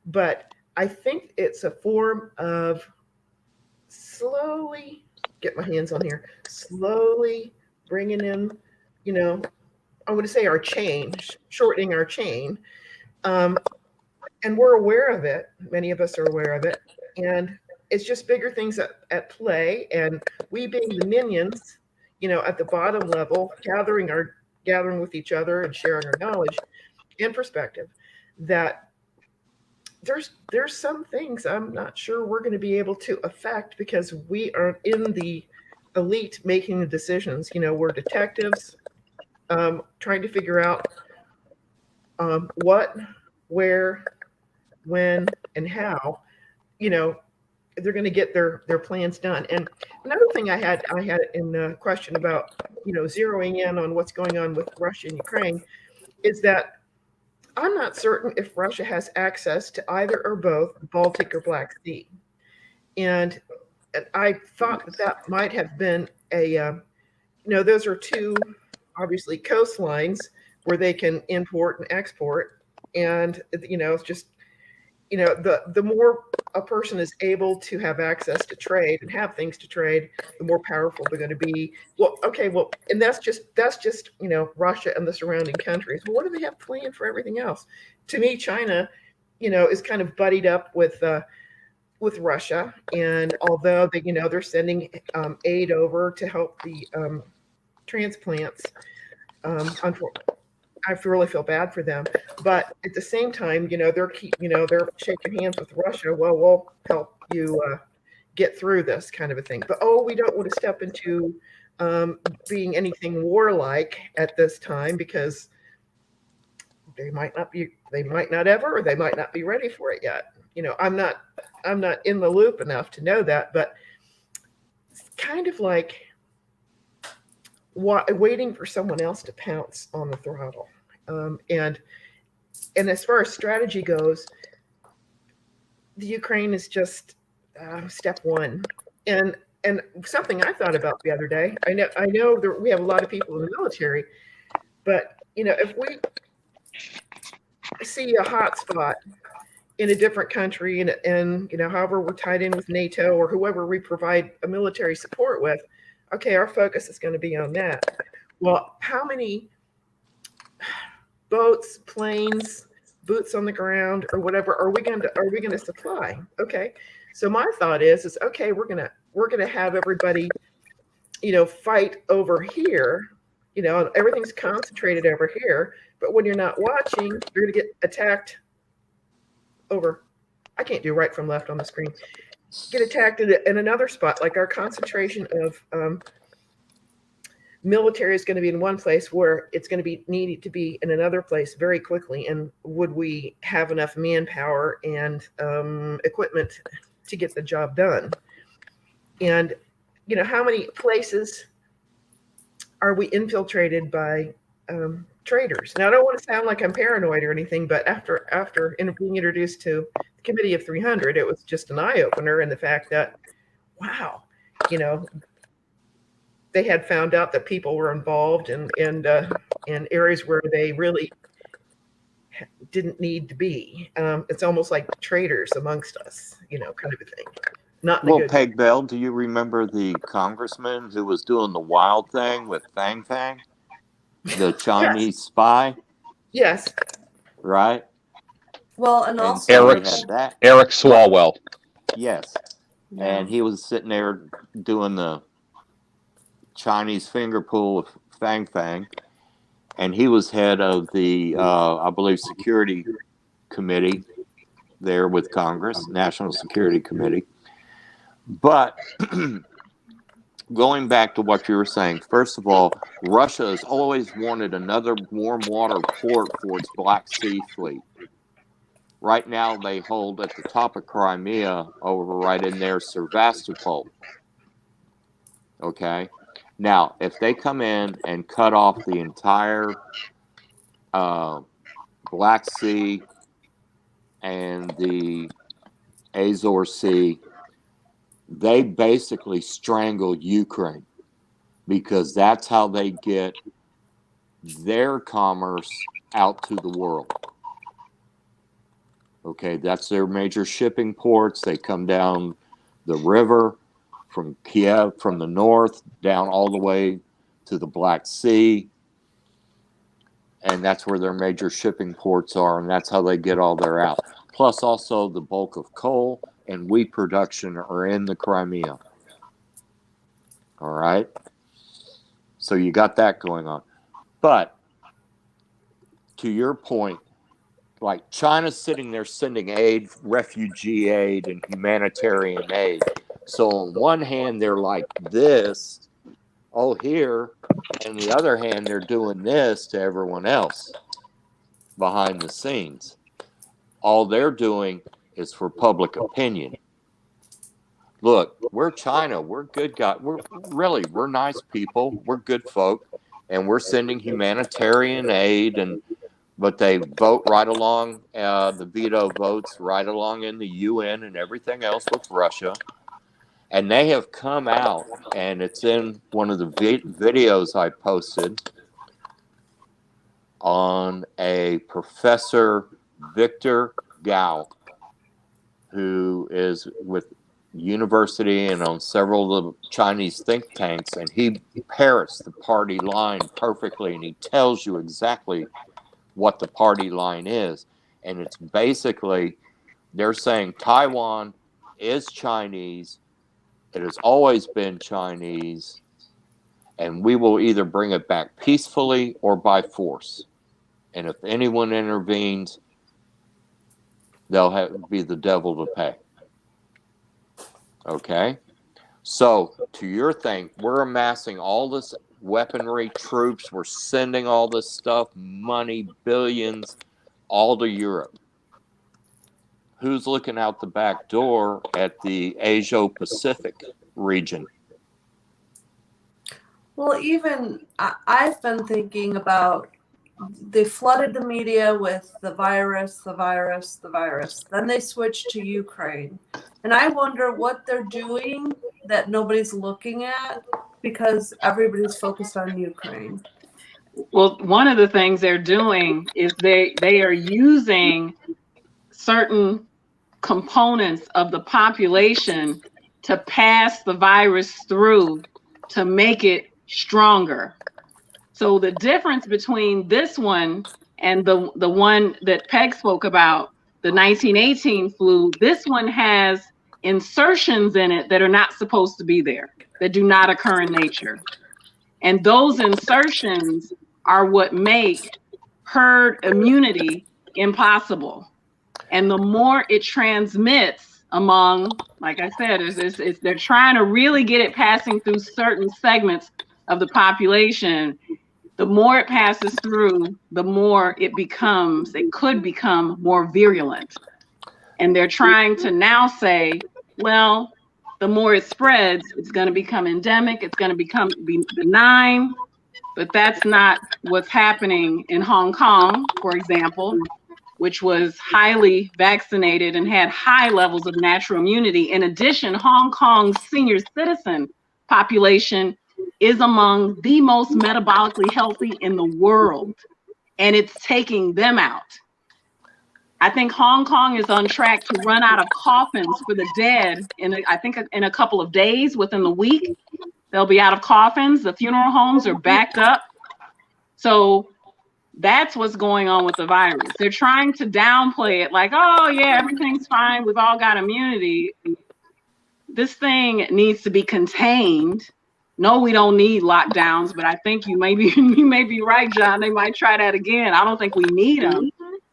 But I think it's a form of slowly, get my hands on here, slowly bringing in, I'm going to say our chain, shortening our chain. And we're aware of it. Many of us are aware of it. And it's just bigger things at play. And we being the minions, at the bottom level, gathering with each other and sharing our knowledge and perspective, that there's some things I'm not sure we're going to be able to affect because we aren't in the elite making the decisions. We're detectives trying to figure out what, where, when, and how, they're going to get their plans done. And another thing I had in the question about, zeroing in on what's going on with Russia and Ukraine is that I'm not certain if Russia has access to either or both the Baltic or Black Sea. And I thought that might have been those are two, obviously, coastlines where they can import and export. And, it's just, the more a person is able to have access to trade and have things to trade, the more powerful they're going to be. Well, okay, and that's just Russia and the surrounding countries. Well, what do they have planned for everything else? To me, China, is kind of buddied up with Russia, and although they're sending aid over to help the transplants, I really feel bad for them, but at the same time, they're shaking hands with Russia. Well, we'll help you get through this kind of a thing. But we don't want to step into being anything warlike at this time because they might not ever, or they might not be ready for it yet. I'm not in the loop enough to know that, but it's kind of like waiting for someone else to pounce on the throttle. And as far as strategy goes, the Ukraine is just step one. And something I thought about the other day, I know that we have a lot of people in the military, but if we see a hot spot in a different country and however we're tied in with NATO or whoever we provide a military support with, okay, our focus is going to be on that. Well, how many boats, planes, boots on the ground, or whatever are we going to supply? Okay, so my thought is okay, we're gonna have everybody, fight over here. Everything's concentrated over here, but when you're not watching, you're gonna get attacked over. I can't do right from left on the screen. Get attacked in another spot, like our concentration of military is going to be in one place where it's going to be needed to be in another place very quickly. And would we have enough manpower and equipment to get the job done? And, how many places are we infiltrated by traders? Now, I don't want to sound like I'm paranoid or anything, but after being introduced to the Committee of 300, it was just an eye-opener in the fact that, wow, they had found out that people were involved in areas where they really didn't need to be. It's almost like traitors amongst us, kind of a thing. Not in a Well, good way. Peg Bell, do you remember the congressman who was doing the wild thing with Fang Fang, the Chinese spy, Yes. right? Well, and And also so we Eric's- had that. Eric Swalwell. Yes. yeah. And he was sitting there doing the Chinese finger pull with Fang Fang. And he was head of the, I believe, Security Committee there with Congress, National Security Committee. But going back to what you were saying, first of all, Russia has always wanted another warm water port for its Black Sea fleet. Right now, they hold at the top of Crimea, over right in there, Sevastopol. Okay? Now, if they come in and cut off the entire Black Sea and the Azov Sea, they basically strangled Ukraine, because that's how they get their commerce out to the world. Okay, that's their major shipping ports. They come down the river from Kiev, from the north, down all the way to the Black Sea. And that's where their major shipping ports are, and that's how they get all their out. Plus also the bulk of coal and wheat production are in the Crimea. All right? So you got that going on. But to your point, like China's sitting there sending aid, refugee aid, and humanitarian aid. So on one hand, they're like this, oh, here, and the other hand, they're doing this to everyone else behind the scenes. All they're doing is for public opinion. Look, we're China. We're good guys. We're nice people. We're good folk, and we're sending humanitarian aid, but they vote right along, the veto votes right along in the UN and everything else with Russia. And they have come out, and it's in one of the videos I posted on a Professor Victor Gao, who is with university and on several of the Chinese think tanks, and he parrots the party line perfectly, and he tells you exactly what the party line is. And it's basically, they're saying Taiwan is Chinese, it has always been Chinese, and we will either bring it back peacefully or by force. And if anyone intervenes, they'll be the devil to pay. Okay? So, to your thing, we're amassing all this weaponry, troops, we're sending all this stuff, money, billions, all to Europe. Who's looking out the back door at the Asia-Pacific region? Well, even I've been thinking about, they flooded the media with the virus, the virus, the virus. Then they switched to Ukraine. And I wonder what they're doing that nobody's looking at, because everybody's focused on Ukraine. Well, one of the things they're doing is they are using certain components of the population to pass the virus through to make it stronger. So the difference between this one and the one that Peg spoke about, the 1918 flu, this one has insertions in it that are not supposed to be there, that do not occur in nature. And those insertions are what make herd immunity impossible. And the more it transmits among, like I said, they're trying to really get it passing through certain segments of the population. The more it passes through, the more it could become more virulent. And they're trying to now say, well, the more it spreads, it's going to become endemic, it's going to be benign. But that's not what's happening in Hong Kong, for example, which was highly vaccinated and had high levels of natural immunity. In addition, Hong Kong's senior citizen population is among the most metabolically healthy in the world, and it's taking them out. I think Hong Kong is on track to run out of coffins for the dead I think in a couple of days, within the week. They'll be out of coffins. The funeral homes are backed up. So that's what's going on with the virus. They're trying to downplay it like, oh yeah, everything's fine. We've all got immunity. This thing needs to be contained. No, we don't need lockdowns, but I think you may be right, John. They might try that again. I don't think we need them.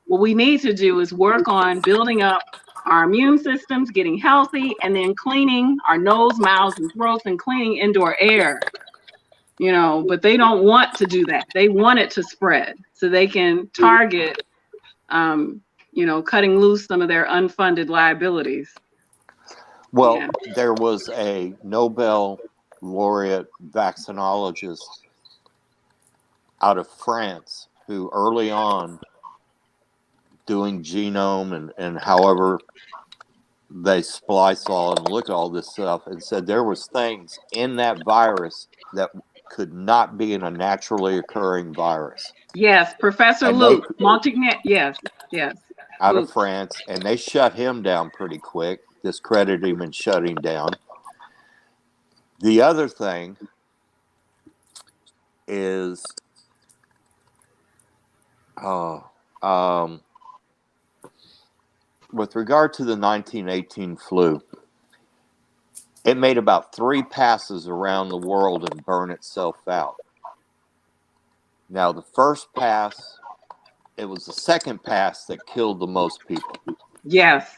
What we need to do is work on building up our immune systems, getting healthy, and then cleaning our nose, mouths, and throats, and cleaning indoor air. But they don't want to do that. They want it to spread so they can target, cutting loose some of their unfunded liabilities. Well, Yeah. there was a Nobel laureate vaccinologist out of France who early on, doing genome and however they splice all and look at all this stuff, and said there was things in that virus that could not be in a naturally occurring virus. Yes, Professor Luke, yes. Out Luke. of France, and they shut him down pretty quick, discredited him and shut him down. The other thing is, with regard to the 1918 flu, it made about 3 passes around the world and burned itself out. Now, the first pass, it was the second pass that killed the most people. Yes.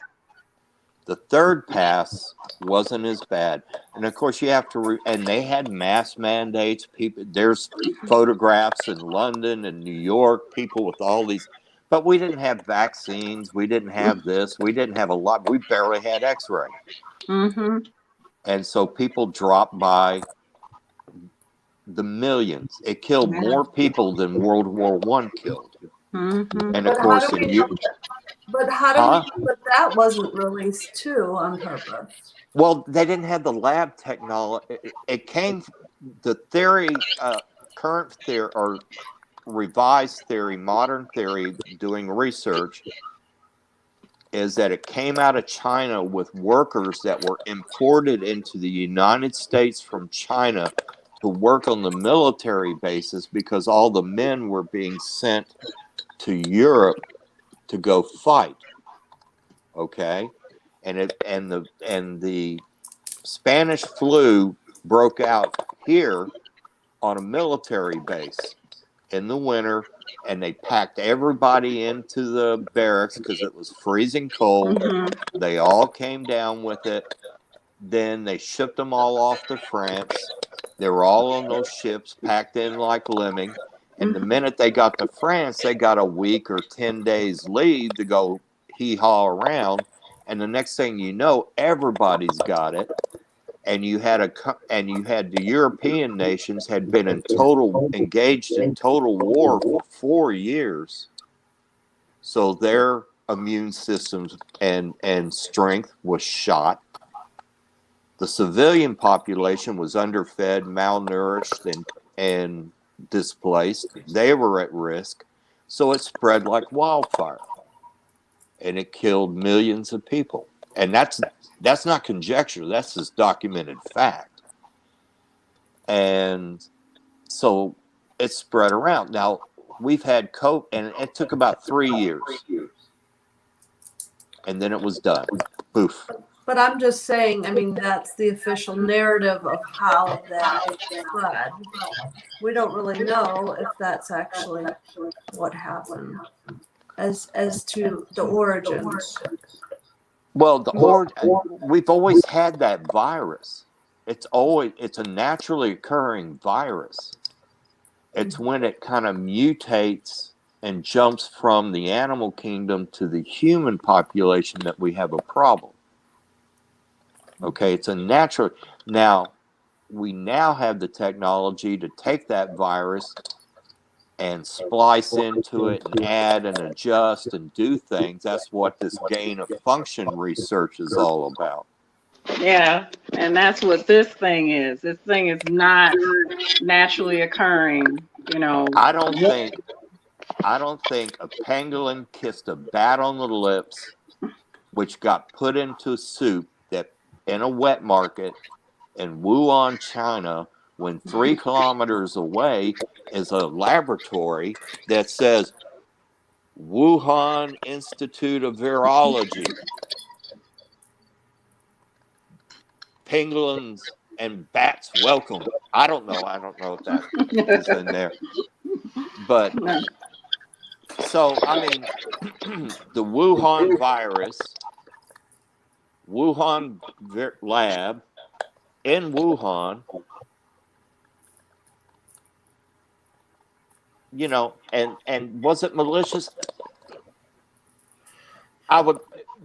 The third pass wasn't as bad. And of course, you have to, and they had mask mandates. There's photographs in London and New York, people with all these, but we didn't have vaccines. We didn't have this. We didn't have a lot. We barely had X-ray. Mm-hmm. And so people dropped by the millions. It killed more people than World War I killed. Mm-hmm. And of course, But how do we know that that wasn't released too on purpose? Well, they didn't have the lab technology. It came, the theory, current theory or revised theory, modern theory, doing research, is that it came out of China with workers that were imported into the United States from China to work on the military bases because all the men were being sent to Europe to go fight. Okay, and the Spanish flu broke out here on a military base in the winter, and they packed everybody into the barracks because it was freezing cold. Mm-hmm. They all came down with it. Then they shipped them all off to France. They were all on those ships packed in like lemming. And the minute they got to France, they got a week or 10 days leave to go hee-haw around. And the next thing you know, everybody's got it. And you had the European nations had been engaged in total war for 4 years. So their immune systems and strength was shot. The civilian population was underfed, malnourished, and displaced. They were at risk. So it spread like wildfire. And it killed millions of people. And that's not conjecture. That's just documented fact. And so it spread around. Now, we've had COVID, and it took about 3 years. And then it was done. Poof. But I'm just saying, I mean, that's the official narrative of how that spread. We don't really know if that's actually what happened as to the origins. Well, we've always had that virus. It's a naturally occurring virus. It's when it kind of mutates and jumps from the animal kingdom to the human population that we have a problem. Okay, it's a natural. Now, we now have the technology to take that virus and splice into it and add and adjust and do things. That's what this gain of function research is all about. Yeah, and that's what this thing is. This thing is not naturally occurring, you know. I don't think a pangolin kissed a bat on the lips, which got put into soup that in a wet market in Wuhan, China, when 3 kilometers away is a laboratory that says Wuhan Institute of Virology. Pangolins and bats welcome. I don't know if that is in there. But so, I mean, the Wuhan virus, Wuhan lab in Wuhan, you know, and was it malicious?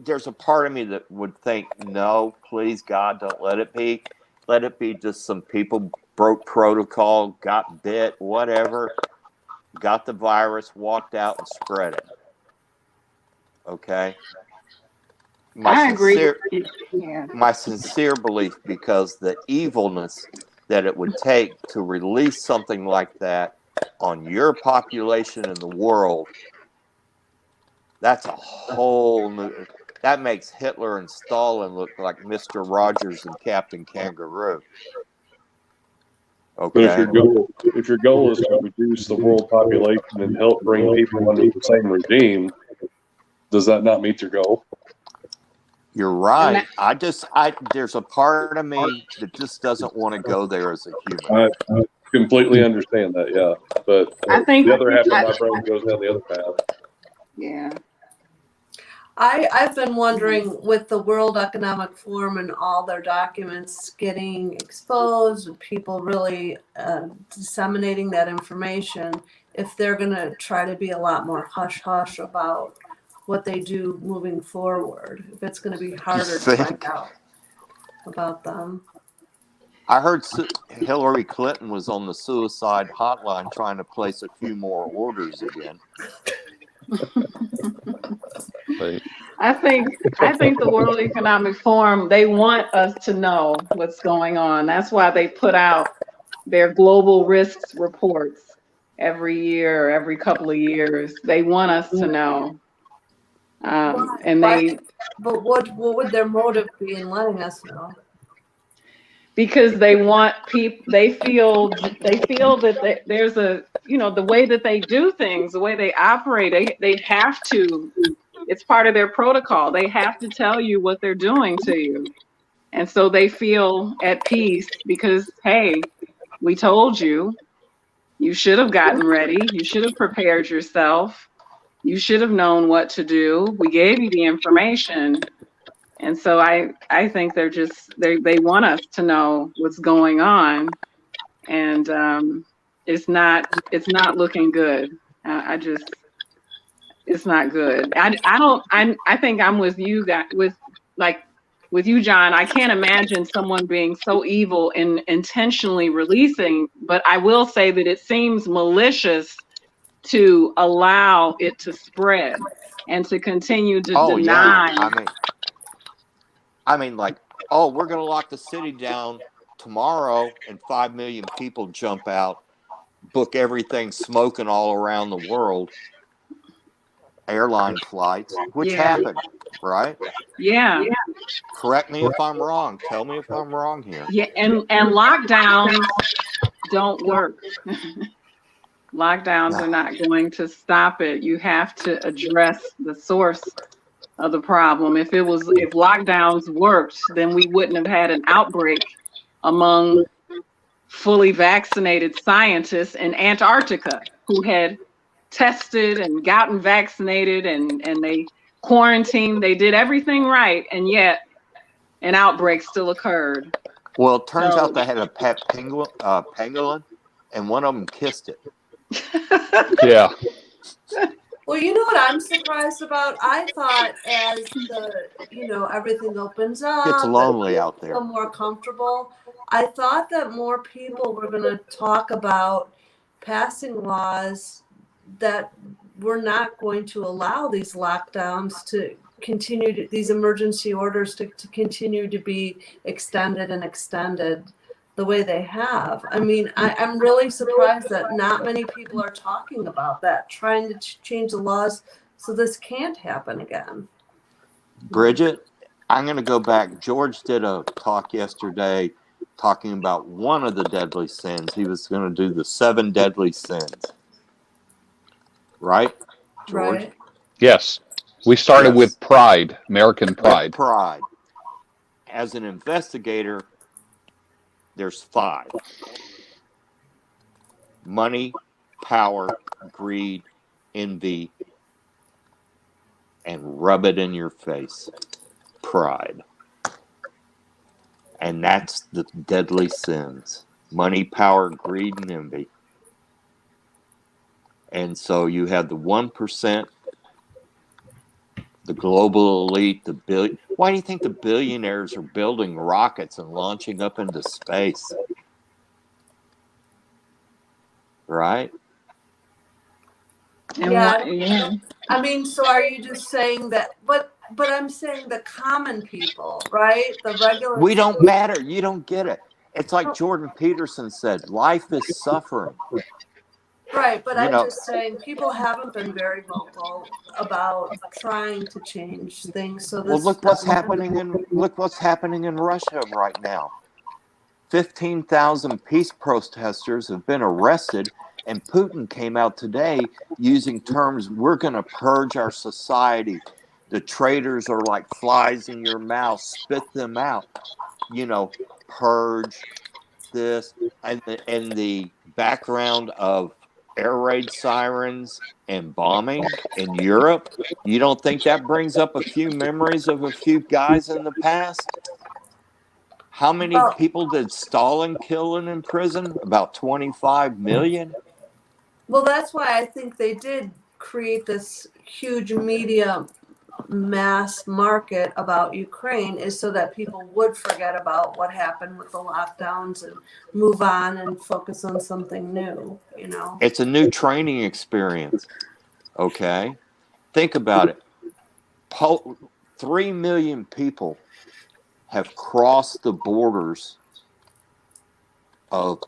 There's a part of me that would think, no, please God, don't let it be. Let it be just some people broke protocol, got bit, whatever, got the virus, walked out and spread it. Okay? I agree. My sincere belief, because the evilness that it would take to release something like that on your population in the world, that's a whole new... That makes Hitler and Stalin look like Mr. Rogers and Captain Kangaroo. But Okay. if your goal is to reduce the world population and help bring people under the same regime, does that not meet your goal? You're right. There's a part of me that just doesn't want to go there as a human. I completely understand that, yeah. But I think the other half of my brain goes down the other path. Yeah. I've been wondering, with the World Economic Forum and all their documents getting exposed and people really disseminating that information, if they're going to try to be a lot more hush-hush about what they do moving forward, if it's going to be harder to find out about them. I heard Hillary Clinton was on the suicide hotline trying to place a few more orders again. I think the World Economic Forum, they want us to know what's going on. That's why they put out their global risks reports every year, every couple of years. They want us to know. But what would their motive be in letting us know? Because they want people, they feel that there's a, you know, the way that they do things, the way they operate, they have to, it's part of their protocol. They have to tell you what they're doing to you. And so they feel at peace because, hey, we told you, you should have gotten ready. You should have prepared yourself. You should have known what to do. We gave you the information. And so I think they're just, they want us to know what's going on. And it's not looking good. It's not good. I think I'm with you guys, with you, John. I can't imagine someone being so evil and intentionally releasing, but I will say that it seems malicious to allow it to spread and to continue to deny. Yeah. I mean, like, oh, we're going to lock the city down tomorrow and 5 million people jump out, book everything smoking all around the world, airline flights, which happened, right? Yeah. Correct me if I'm wrong. Tell me if I'm wrong here. Yeah, and lockdowns don't work. Lockdowns are not going to stop it. You have to address the source of the problem. If lockdowns worked, then we wouldn't have had an outbreak among fully vaccinated scientists in Antarctica who had tested and gotten vaccinated and they quarantined, they did everything right, and yet an outbreak still occurred. Well, it turns out they had a pet pangolin, and one of them kissed it. Yeah. Well, you know what I'm surprised about? I thought as everything opens up, It's lonely out there. Feel more comfortable. I thought that more people were going to talk about passing laws that were not going to allow these lockdowns to these emergency orders to continue to be extended and extended the way they have. I mean, I'm really surprised that not many people are talking about that, trying to change the laws so this can't happen again. Bridget, I'm going to go back. George did a talk yesterday talking about one of the deadly sins. He was going to do the 7 deadly sins. Right, George? Right. Yes. We started Yes. with pride, American pride. With pride. As an investigator, there's 5. Money, power, greed, envy, and rub it in your face. Pride. And that's the deadly sins. Money, power, greed, and envy. And so you have the 1%, the global elite, the billion. Why do you think the billionaires are building rockets and launching up into space? Right? And Yeah. I mean, so are you just saying that? But I'm saying the common people, right? The regular. We don't matter. You don't get it. It's like Jordan Peterson said, life is suffering. Right, but I'm know- just saying people haven't been very vocal about trying to change things. So Well, this look what's happening in Russia right now. 15,000 peace protesters have been arrested, and Putin came out today using terms, we're going to purge our society. The traitors are like flies in your mouth, spit them out. Purge this. And the background of air raid sirens and bombing in Europe, you don't think that brings up a few memories of a few guys in the past? How many people did Stalin kill and imprison? About 25 million? Well, that's why I think they did create this huge media mass market about Ukraine, is so that people would forget about what happened with the lockdowns and move on and focus on something new, It's a new training experience. Okay? Think about it. 3 million people have crossed the borders of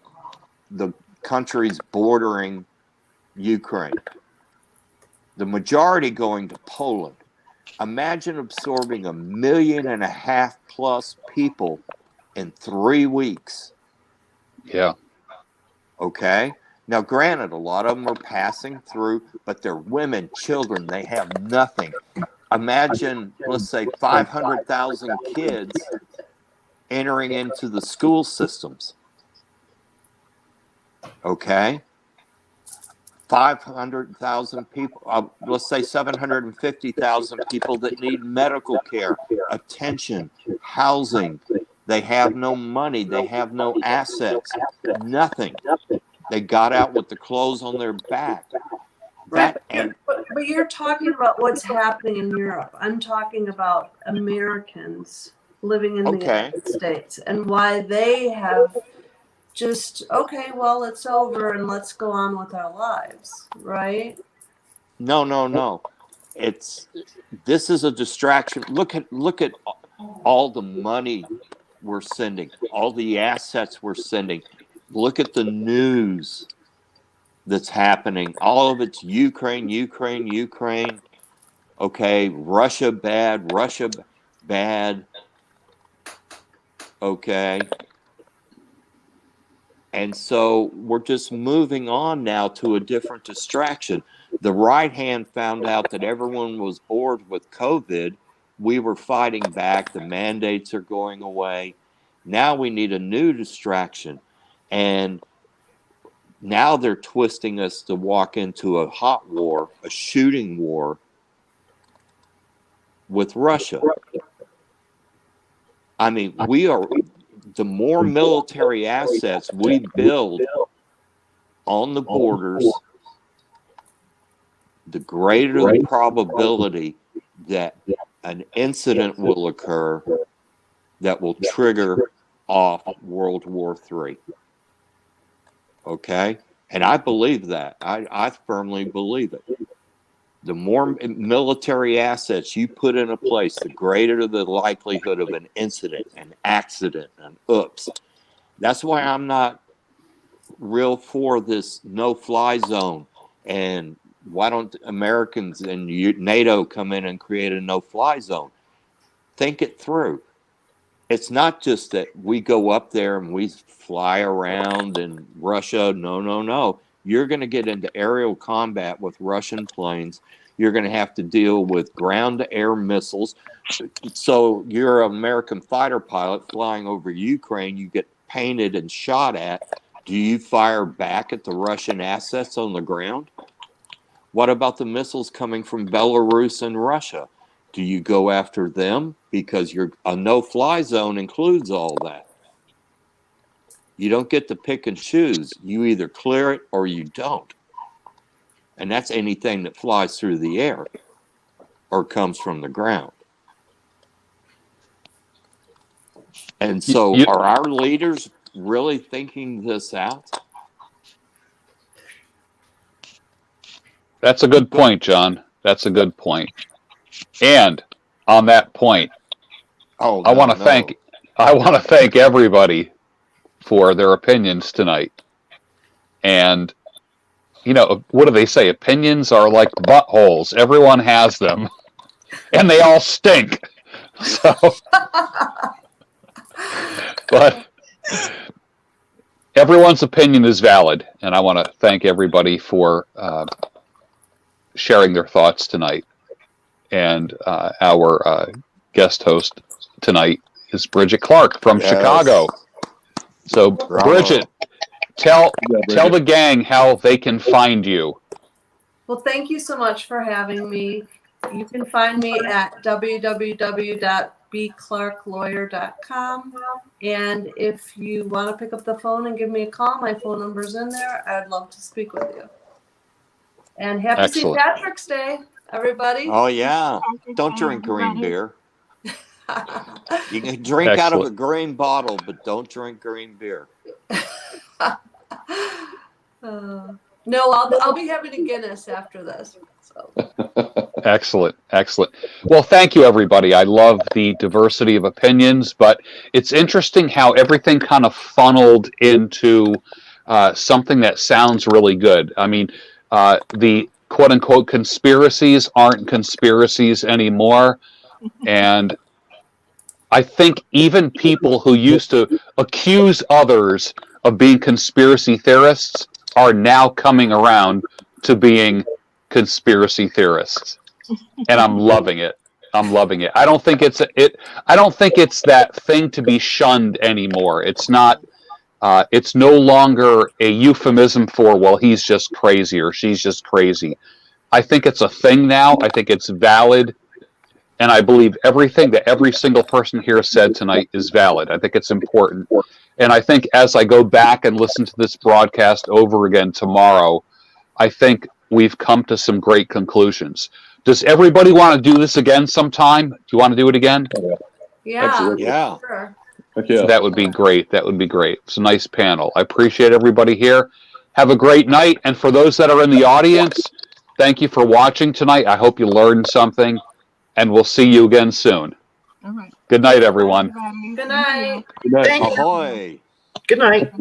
the countries bordering Ukraine. The majority going to Poland. Imagine absorbing 1.5 million plus people in 3 weeks. Yeah. Okay? Now, granted, a lot of them are passing through, but they're women, children. They have nothing. Imagine, let's say, 500,000 kids entering into the school systems. Okay? 500,000 people, let's say 750,000 people that need medical care, attention, housing. They have no money. They have no assets. Nothing. They got out with the clothes on their back. But you're talking about what's happening in Europe. I'm talking about Americans living in the United States and why they have just, okay, well, it's over and let's go on with our lives, right? No. This is a distraction. Look at all the money we're sending, all the assets we're sending. Look at the news that's happening. All of it's Ukraine. Okay, Russia bad. Okay. And so we're just moving on now to a different distraction. The right hand found out that everyone was bored with COVID. We were fighting back. The mandates are going away. Now we need a new distraction. And now they're twisting us to walk into a hot war, a shooting war with Russia. I mean, the more military assets we build on the borders, the greater the probability that an incident will occur that will trigger off World War III. Okay? And I believe that. I firmly believe it. The more military assets you put in a place, the greater the likelihood of an incident, an accident, an oops. That's why I'm not real for this no-fly zone. And why don't Americans and NATO come in and create a no-fly zone? Think it through. It's not just that we go up there and we fly around in Russia. No. You're going to get into aerial combat with Russian planes. You're going to have to deal with ground-to-air missiles. So you're an American fighter pilot flying over Ukraine. You get painted and shot at. Do you fire back at the Russian assets on the ground? What about the missiles coming from Belarus and Russia? Do you go after them? Because a no-fly zone includes all that. You don't get to pick and choose. You either clear it or you don't. And that's anything that flies through the air or comes from the ground. And so are our leaders really thinking this out? That's a good point, John. That's a good point. And on that point, I want to thank everybody for their opinions tonight. And what do they say? Opinions are like buttholes. Everyone has them, and they all stink. So, but everyone's opinion is valid, and I want to thank everybody for sharing their thoughts tonight. And our guest host tonight is Bridget Clark from Chicago. So, Bravo. Bridget, tell the gang how they can find you. Well, thank you so much for having me. You can find me at www.bclarklawyer.com. And if you want to pick up the phone and give me a call, my phone number's in there. I'd love to speak with you. And happy St. Patrick's Day, everybody. Oh, yeah. Don't drink green beer. You can drink out of a green bottle, but don't drink green beer. No, I'll be having a Guinness after this. So. Excellent. Well, thank you, everybody. I love the diversity of opinions, but it's interesting how everything kind of funneled into something that sounds really good. I mean, the quote-unquote conspiracies aren't conspiracies anymore, and I think even people who used to accuse others of being conspiracy theorists are now coming around to being conspiracy theorists, and I'm loving it. I don't think it's that thing to be shunned anymore. It's not. It's no longer a euphemism for, well, he's just crazy or she's just crazy. I think it's a thing now. I think it's valid. And I believe everything that every single person here said tonight is valid. I think it's important. And I think as I go back and listen to this broadcast over again tomorrow, I think we've come to some great conclusions. Does everybody want to do this again sometime? Do you want to do it again? Yeah. Yeah. Sure. Okay. That would be great. It's a nice panel. I appreciate everybody here. Have a great night. And for those that are in the audience, thank you for watching tonight. I hope you learned something. And we'll see you again soon. All right. Good night, everyone. Good night. Good night. Thank you. Ahoy. Good night.